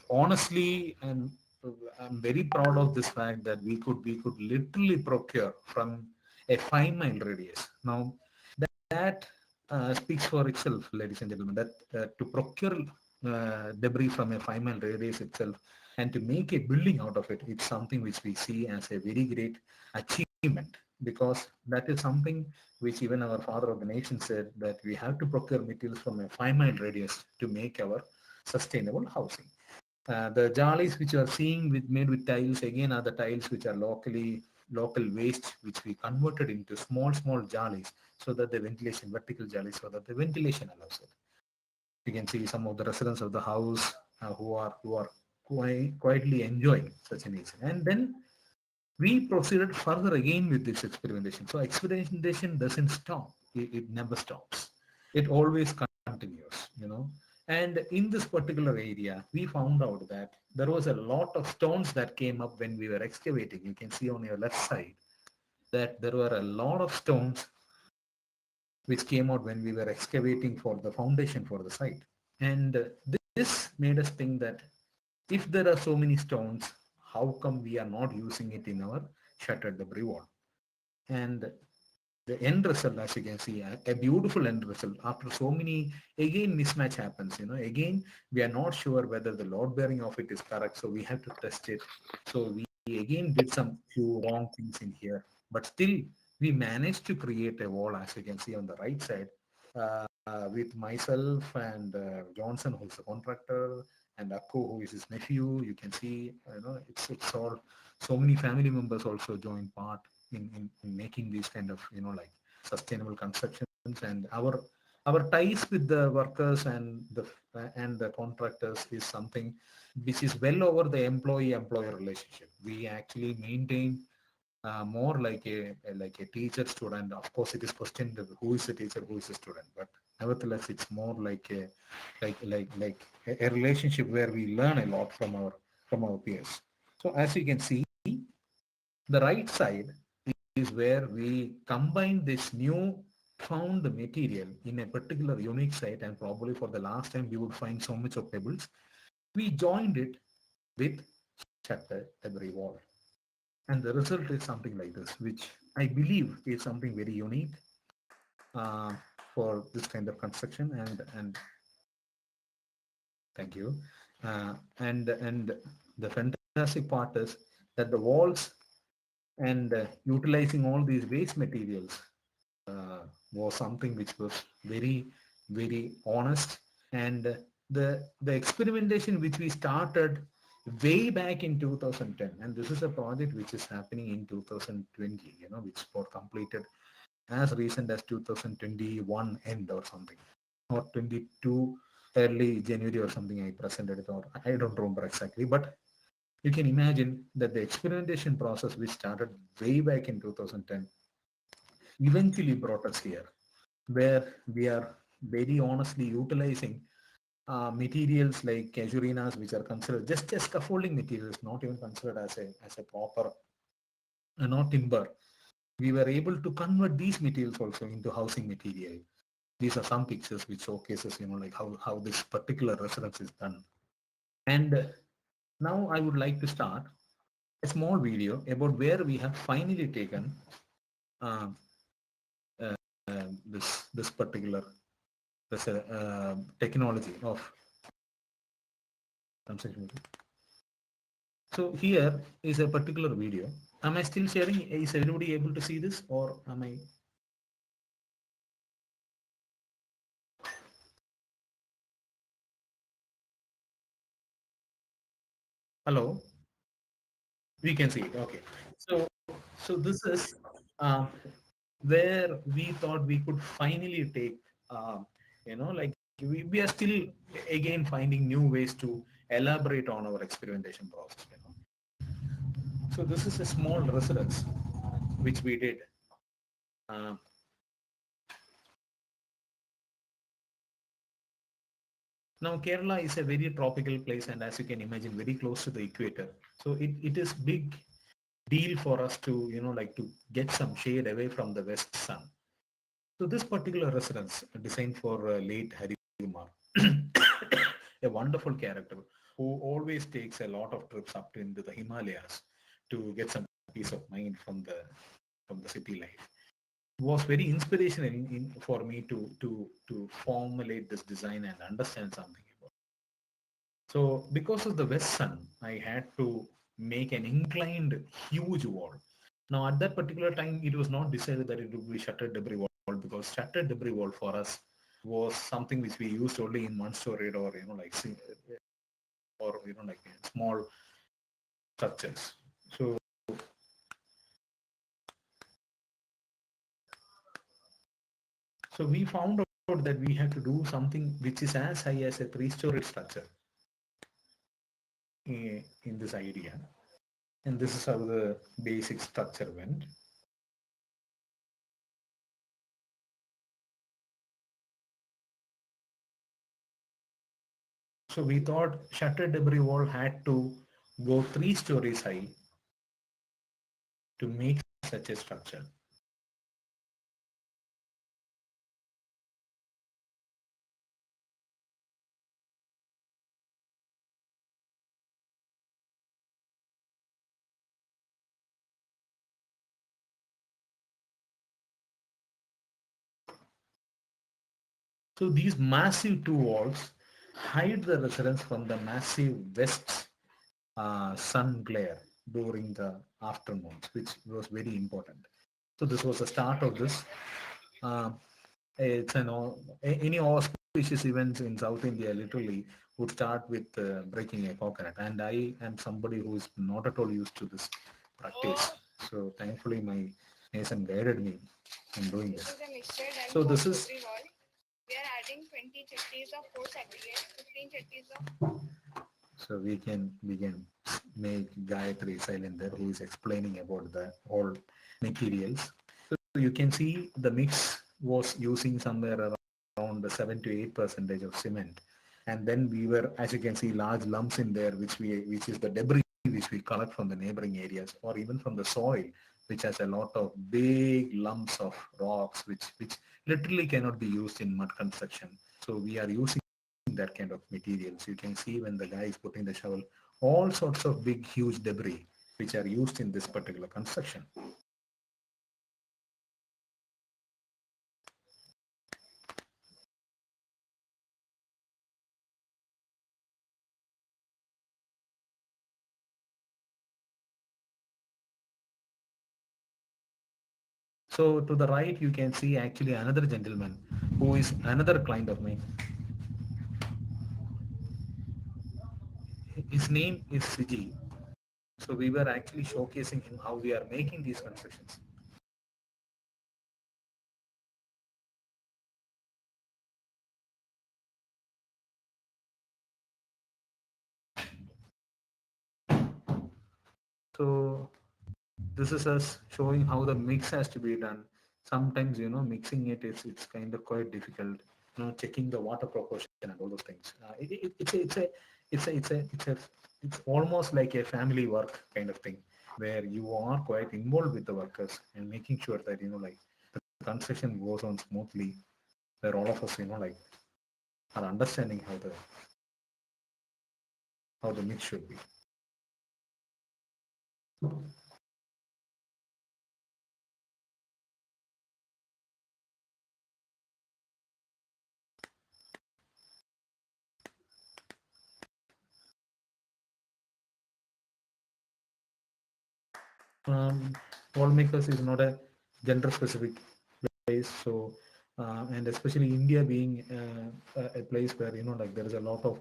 honestly, and I'm very proud of this fact that we could literally procure from a 5 mile radius. Now that speaks for itself, ladies and gentlemen, that to procure debris from a 5 mile radius itself and to make a building out of it, it's something which we see as a very great achievement, because that is something which even our father of the nation said, that we have to procure materials from a 5 mile radius to make our sustainable housing. The jalis which you are seeing made with tiles again are the tiles which are local waste, which we converted into small jalis, so that the ventilation, vertical jalis, so that the ventilation allows it. You can see some of the residents of the house who are quietly enjoying such an nature. And then we proceeded further again with this experimentation. So experimentation doesn't stop. It never stops. It always continues, And in this particular area, we found out that there was a lot of stones that came up when we were excavating. You can see on your left side that there were a lot of stones which came out when we were excavating for the foundation for the site. And this made us think that if there are so many stones, how come we are not using it in our shuttered debris wall? And the end result, as you can see, a beautiful end result. After so many, again mismatch happens. Again we are not sure whether the load bearing of it is correct, so we have to test it. So we again did some few wrong things in here, but still we managed to create a wall, as you can see on the right side, with myself and Johnson, who is a contractor, and Akko, who is his nephew. You can see, it's all, so many family members also join part in making these kind of, like sustainable constructions. And our ties with the workers and the contractors is something which is well over the employee-employer relationship. We actually maintain more like a teacher student. Of course it is questioned who is the teacher, who is the student, but nevertheless it's more like a relationship where we learn a lot from our from our peers. So as you can see, the right side is where we combine this new found material in a particular unique site, and probably for the last time we would find so much of pebbles. We joined it with shattered debris wall. And the result is something like this, which I believe is something very unique uh, for this kind of construction. And thank you. And the fantastic part is that the walls and utilizing all these waste materials was something which was very, very honest. And the experimentation which we started way back in 2010, and this is a project which is happening in 2020, which got completed as recent as 2021 end or something, or 22 early January or something. I presented it, or I don't remember exactly, but you can imagine that the experimentation process which started way back in 2010 eventually brought us here, where we are very honestly utilizing materials like casurinas, which are considered just scaffolding materials, not even considered as a proper, not timber. We were able to convert these materials also into housing material. These are some pictures which showcases, like how this particular residence is done. And now I would like to start a small video about where we have finally taken uh, this particular technology of construction. So here is a particular video. Am I still sharing? Is everybody able to see this, or am I? Hello? We can see it. Okay. So this is uh, where we thought we could finally take, like we are still again finding new ways to elaborate on our experimentation process. So this is a small residence which we did. Uh, Now Kerala is a very tropical place, and as you can imagine, very close to the equator. So it is big deal for us to, like to get some shade away from the west sun. So this particular residence designed for late Hari Kumar, a wonderful character who always takes a lot of trips up into the Himalayas to get some peace of mind from the city life, was very inspirational for me to formulate this design and understand something about it. So because of the west sun, I had to make an inclined huge wall. Now at that particular time, it was not decided that it would be shuttered debris wall, because shuttered debris wall for us was something which we used only in one story, or like small structures. So we found out that we had to do something which is as high as a three-story structure in this idea. And this is how the basic structure went. So we thought shuttered debris wall had to go 3 stories high to make such a structure. So these massive two walls hide the residence from the massive west sun glare during the afternoons, which was very important. So this was the start of this. It's any auspicious events in South India literally would start with breaking a coconut, and I am somebody who is not at all used to this practice. So thankfully, my mason guided me in doing this. So this is. We are adding 20 chutneys of force aggregate, 15 chutneys of. So we can make Gayatri silent there, who is explaining about the all materials. So you can see the mix was using somewhere around the 7 to 8% of cement and then we were, as you can see, large lumps in there, which is the debris which we collect from the neighboring areas or even from the soil, which has a lot of big lumps of rocks, which literally cannot be used in mud construction. So we are using that kind of materials. You can see when the guy is putting the shovel, all sorts of big, huge debris which are used in this particular construction. So to the right, you can see actually another gentleman who is another client of mine. His name is Siji. So we were actually showcasing him how we are making these constructions. So this is us showing how the mix has to be done. Sometimes, mixing it's kind of quite difficult. Checking the water proportion and all those things. It's almost like a family work kind of thing, where you are quite involved with the workers and making sure that like the construction goes on smoothly, where all of us like are understanding how the mix should be. Wallmakers is not a gender specific place, so and especially India being a place where like there is a lot of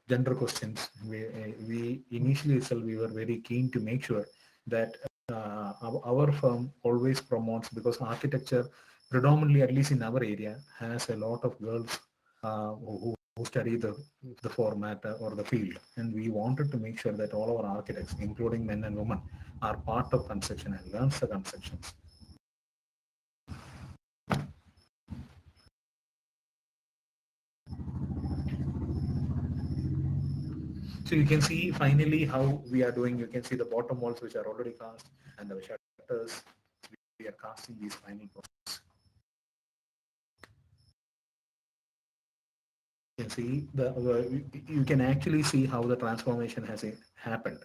gender questions. We initially itself we were very keen to make sure that our firm always promotes, because architecture predominantly, at least in our area, has a lot of girls who study the format or the field, and we wanted to make sure that all our architects, including men and women, are part of construction and learns the constructions. So you can see finally how we are doing. You can see the bottom walls which are already cast and the shutters. We are casting these final process. You can see you can actually see how the transformation has happened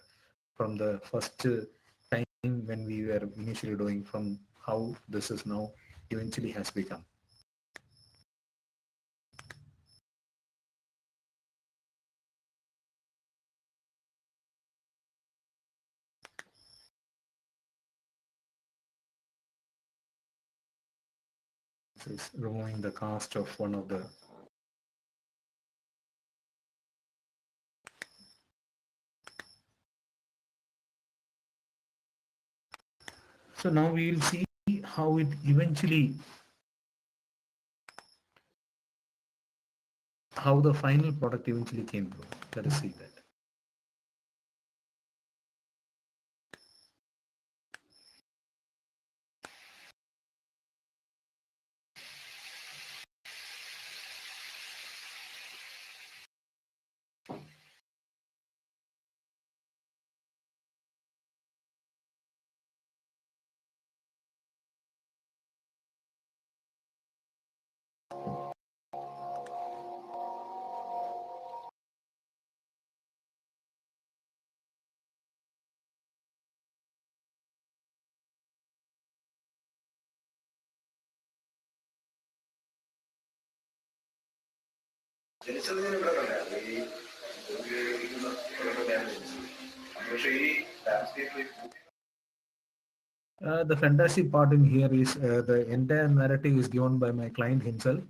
from the first time when we were initially doing, from how this is now eventually has become. This is removing the cast of one of the. So now we will see how it eventually, how the final product eventually came through. Let us see that. The fantastic part in here is the entire narrative is given by my client himself,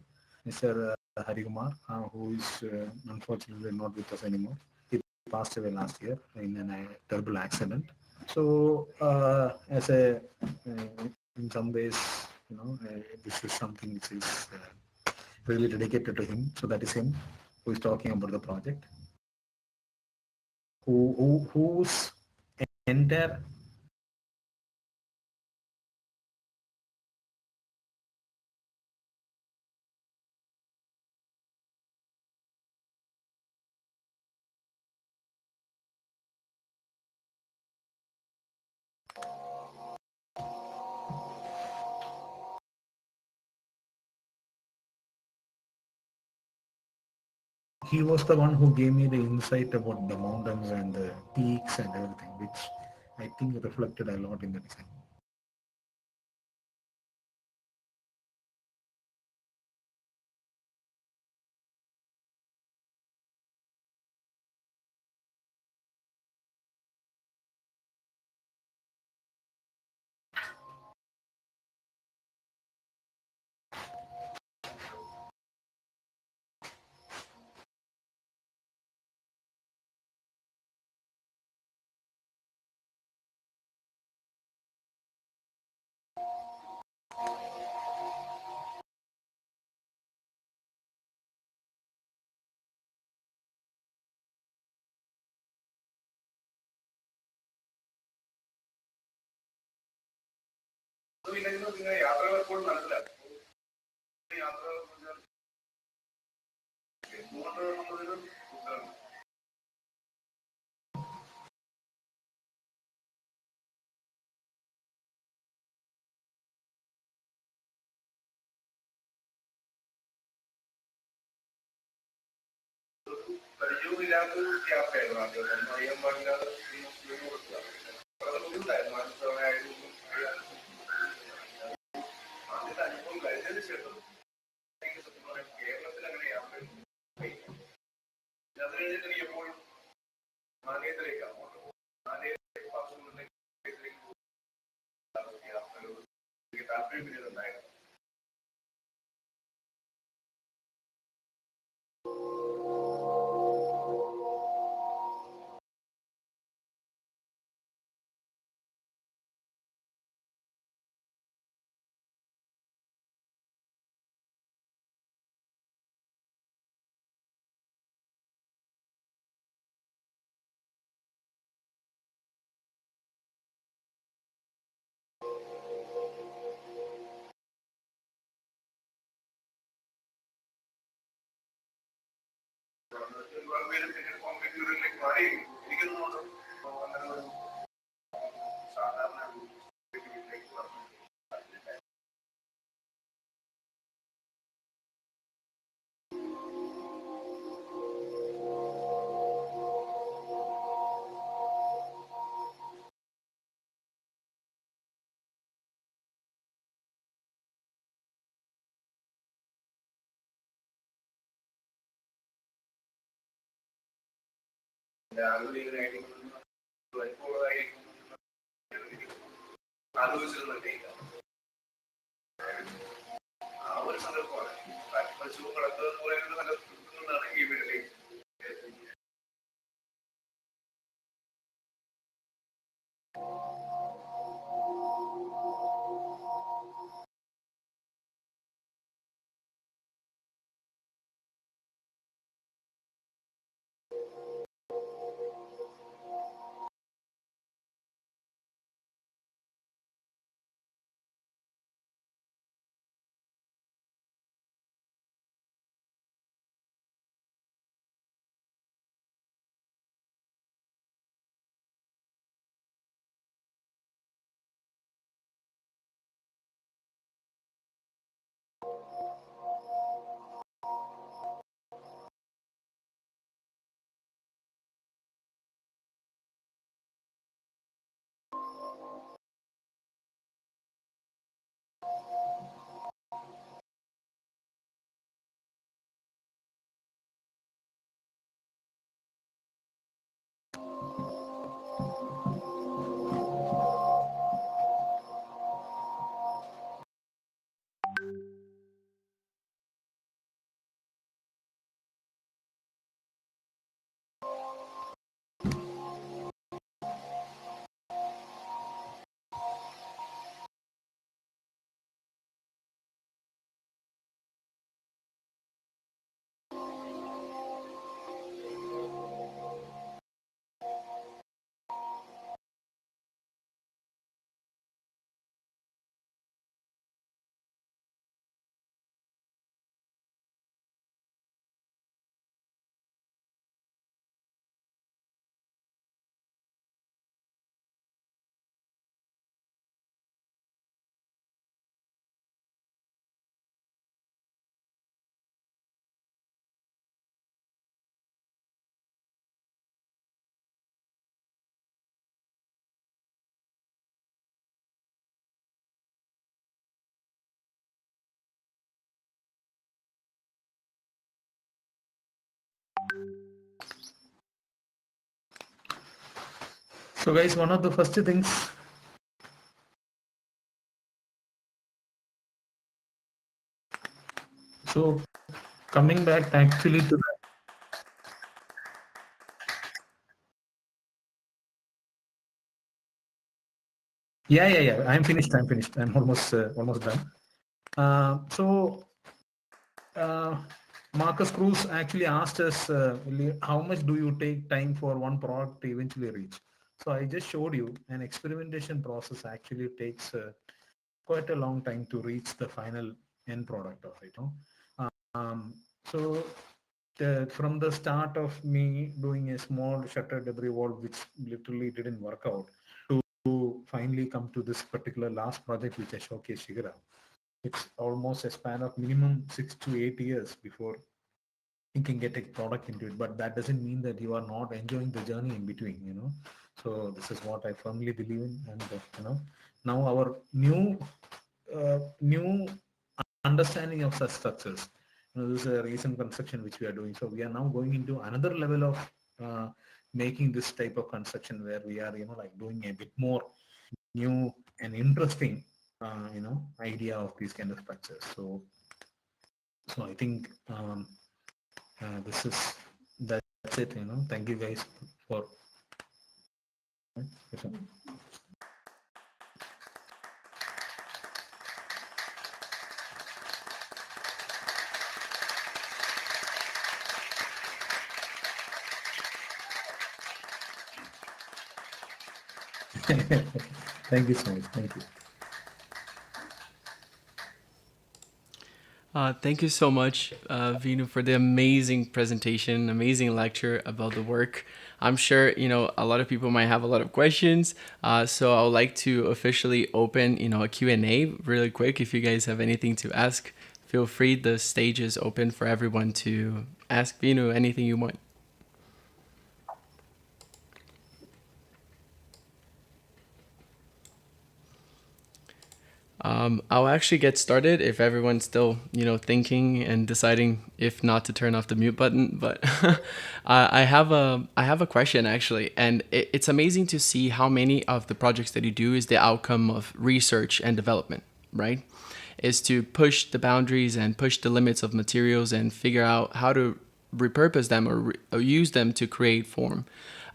Mr. Harikumar, who is unfortunately not with us anymore. He passed away last year in a terrible accident. So, in some ways, this is something which is really dedicated to him. So that is him who is talking about the project, whose entire he was the one who gave me the insight about the mountains and the peaks and everything, which I think reflected a lot in the design. So guys, one of the first things, so coming back actually to that. Yeah. I'm finished. I'm almost done. So uh, Marcus Cruz actually asked us, how much do you take time for one product to eventually reach? So I just showed you an experimentation process actually takes quite a long time to reach the final end product of it. So from the start of me doing a small shutter debris wall, which literally didn't work out, to finally come to this particular last project which I showcased Shigira, it's almost a span of minimum 6 to 8 years before you can get a product into it. But that doesn't mean that you are not enjoying the journey in between. So this is what I firmly believe in. And now our new understanding of such structures, this is a recent construction which we are doing. So we are now going into another level of making this type of construction where we are like doing a bit more new and interesting idea of these kind of structures. So I think this is that's it. Thank you guys for thank you so much. Thank you. Thank you so much, Vinu, for the amazing presentation, amazing lecture about the work. I'm sure, a lot of people might have a lot of questions. So I would like to officially open, a Q&A really quick. If you guys have anything to ask, feel free. The stage is open for everyone to ask Vinu anything you want. I'll actually get started if everyone's still, thinking and deciding if not to turn off the mute button. But I have a question actually, and it's amazing to see how many of the projects that you do is the outcome of research and development, right? Is to push the boundaries and push the limits of materials and figure out how to repurpose them or use them to create form.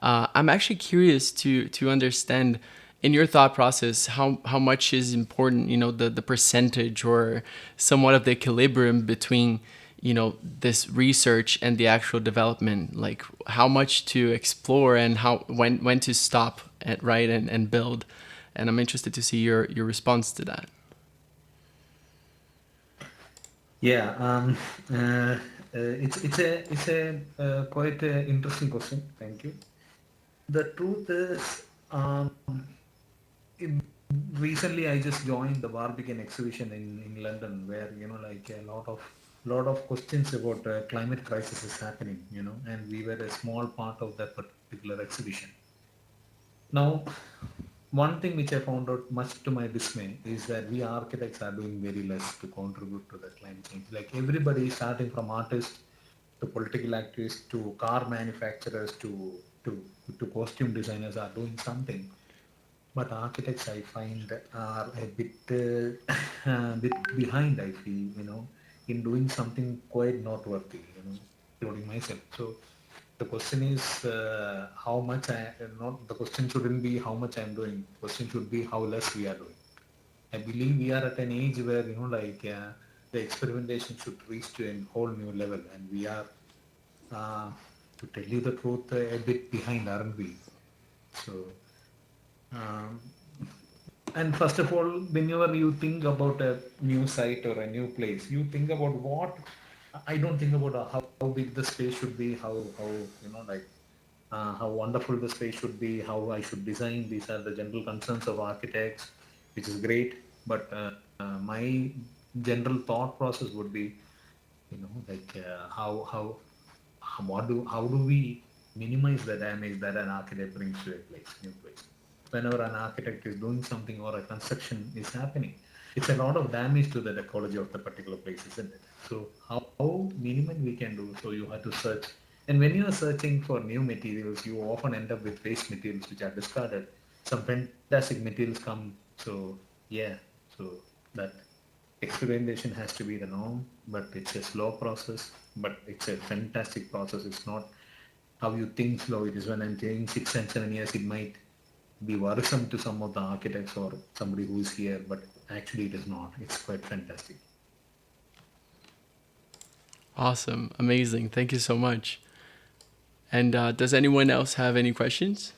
I'm actually curious to understand in your thought process how much is important, the percentage or somewhat of the equilibrium between this research and the actual development, like how much to explore and when to stop at right and build. And I'm interested to see your response to that. Yeah, it's a quite interesting question. Thank you. The truth is, in, recently I just joined the Barbican exhibition in London, where like a lot of questions about climate crisis is happening, and we were a small part of that particular exhibition. Now, one thing which I found out, much to my dismay, is that we architects are doing very less to contribute to the climate change. Like everybody, starting from artists to political activists to car manufacturers to to costume designers, are doing something. But architects, I find, are a bit bit behind. I feel, in doing something quite noteworthy, including myself. So the question is how much I not. The question shouldn't be how much I'm doing. The question should be how less we are doing. I believe we are at an age where like the experimentation should reach to a whole new level, and we are, to tell you the truth, a bit behind, aren't we? So. Um, And first of all, whenever you think about a new site or a new place, you think about what. I don't think about how big the space should be, how like how wonderful the space should be, how I should design. These are the general concerns of architects, which is great. But my general thought process would be, like how do we minimize the damage that an architect brings to a new place? Whenever an architect is doing something or a construction is happening, it's a lot of damage to the ecology of the particular place, isn't it? So how minimum we can do? So you have to search And when you are searching for new materials, you often end up with waste materials which are discarded. Some fantastic materials come. So yeah, so that experimentation has to be the norm, but it's a slow process, but it's a fantastic process. It's not how you think slow it is. When I'm saying 6 and 7 years, it might be worrisome to some of the architects or somebody who is here, but actually it is not. It's quite fantastic. Awesome. Amazing. Thank you so much. And does anyone else have any questions?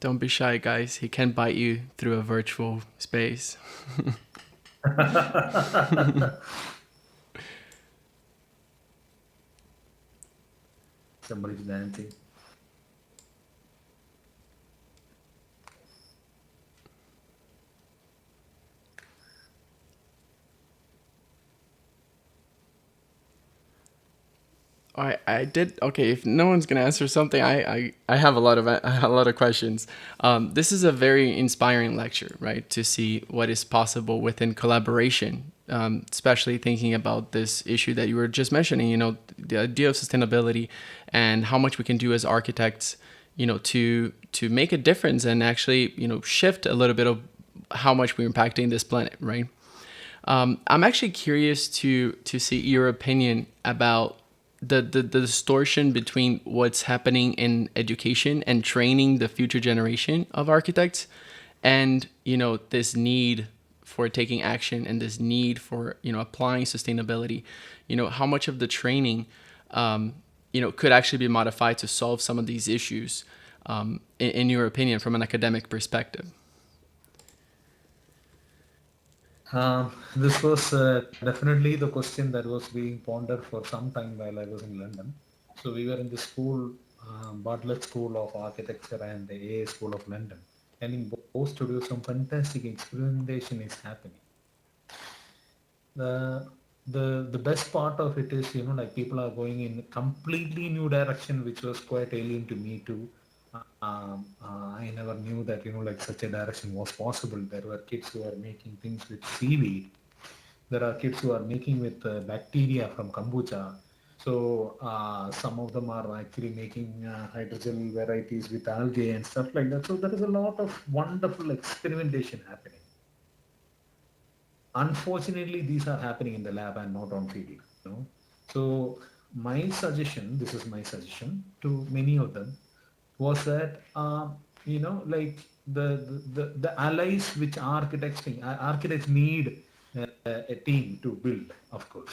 Don't be shy, guys. He can bite you through a virtual space. Somebody's dancing. I did okay. If no one's gonna answer something, I have a lot of questions. This is a very inspiring lecture, right? To see what is possible within collaboration, especially thinking about this issue that you were just mentioning. You know, the idea of sustainability and how much we can do as architects. You know, to make a difference and actually shift a little bit of how much we're impacting this planet, right? I'm actually curious to see your opinion about the distortion between what's happening in education and training the future generation of architects, and this need for taking action and this need for applying sustainability. How much of the training could actually be modified to solve some of these issues, in your opinion, from an academic perspective? This was definitely the question that was being pondered for some time while I was in London. So we were in the school, Bartlett School of Architecture and the AA School of London. And in both studios, some fantastic experimentation is happening. The the best part of it is, like people are going in a completely new direction, which was quite alien to me too. I never knew that like such a direction was possible. There were kids who are making things with seaweed. There are kids who are making with bacteria from kombucha. So some of them are actually making hydrogel varieties with algae and stuff like that. So there is a lot of wonderful experimentation happening. Unfortunately, these are happening in the lab and not on field. So my suggestion, this is my suggestion to many of them, was that like the allies which architects need a team to build, of course.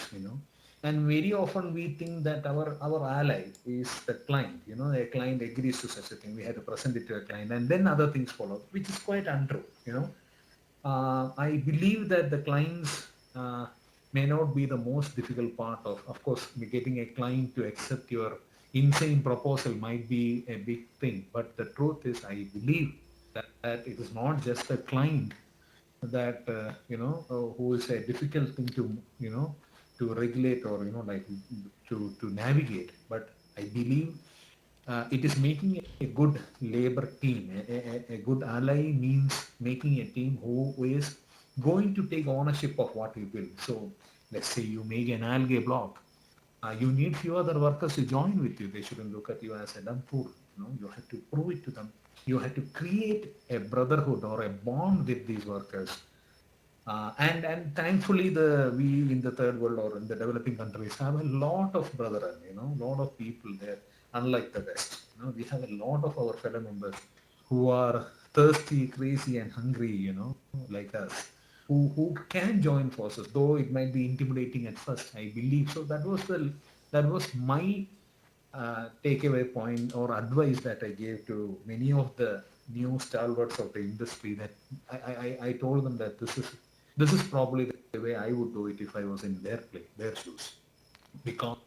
And very often we think that our ally is the client. A client agrees to such a thing, we have to present it to a client, and then other things follow, which is quite untrue. I believe that the clients may not be the most difficult part of course, getting a client to accept your insane proposal might be a big thing. But the truth is, I believe that it is not just the client that, who is a difficult thing to, to regulate or, like to navigate. But I believe it is making a good labor team. A good ally means making a team who is going to take ownership of what you build. So let's say you make an algae block. You need few other workers to join with you. They shouldn't look at you as a dumb fool. You have to prove it to them. You have to create a brotherhood or a bond with these workers. And thankfully, we in the third world or in the developing countries have a lot of brethren, lot of people there, unlike the West. We have a lot of our fellow members who are thirsty, crazy, and hungry, like us, who can join forces, though it might be intimidating at first, I believe. So that was my takeaway point or advice that I gave to many of the new stalwarts of the industry. That I told them that this is probably the way I would do it if I was in their place, their shoes, because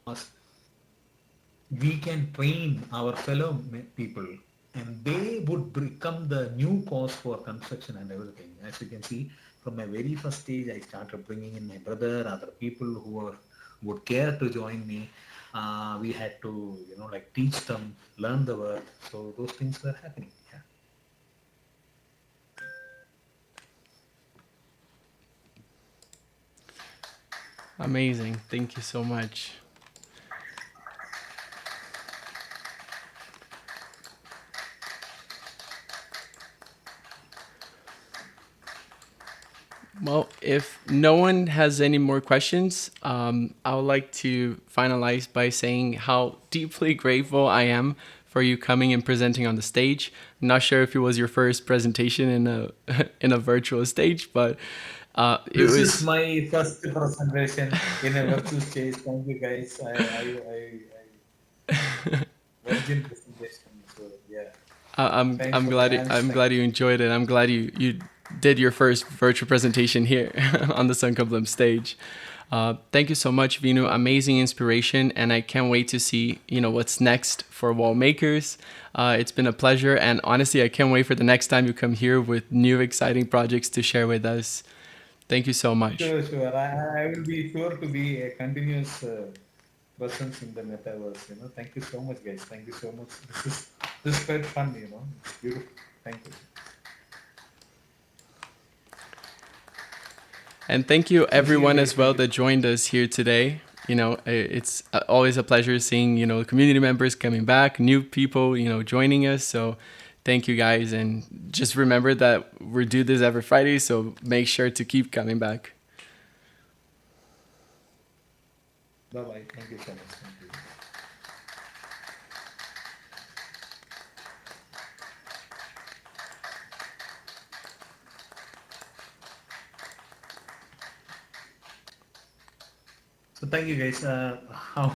we can train our fellow people and they would become the new cause for construction and everything. As you can see, from my very first stage, I started bringing in my brother, other people who would care to join me. We had to, like teach them, learn the work. So those things were happening. Yeah. Amazing. Thank you so much. Well, if no one has any more questions, I would like to finalize by saying how deeply grateful I am for you coming and presenting on the stage. I'm not sure if it was your first presentation in a in a virtual stage, but it This is was. my first presentation in a virtual stage. Thank you guys. Virgin presentation. So yeah, thanks I'm for the glad hands. I'm Thank glad you enjoyed it. I'm glad you did your first virtual presentation here on the Sunken Blimp stage. Thank you so much, Vinu. Amazing inspiration, and I can't wait to see what's next for Wallmakers. It's been a pleasure, and honestly, I can't wait for the next time you come here with new exciting projects to share with us. Thank you so much. Sure, sure. I will be sure to be a continuous presence in the metaverse. Thank you so much, guys. Thank you so much. This is quite fun. It's beautiful. Thank you. And thank you So see you everyone guys. as well Thank you. that joined us here today. It's always a pleasure seeing, community members coming back, new people, joining us. So thank you guys. And just remember that we do this every Friday. So make sure to keep coming back. Bye bye. Thank you so much. Thank you. So thank you guys. How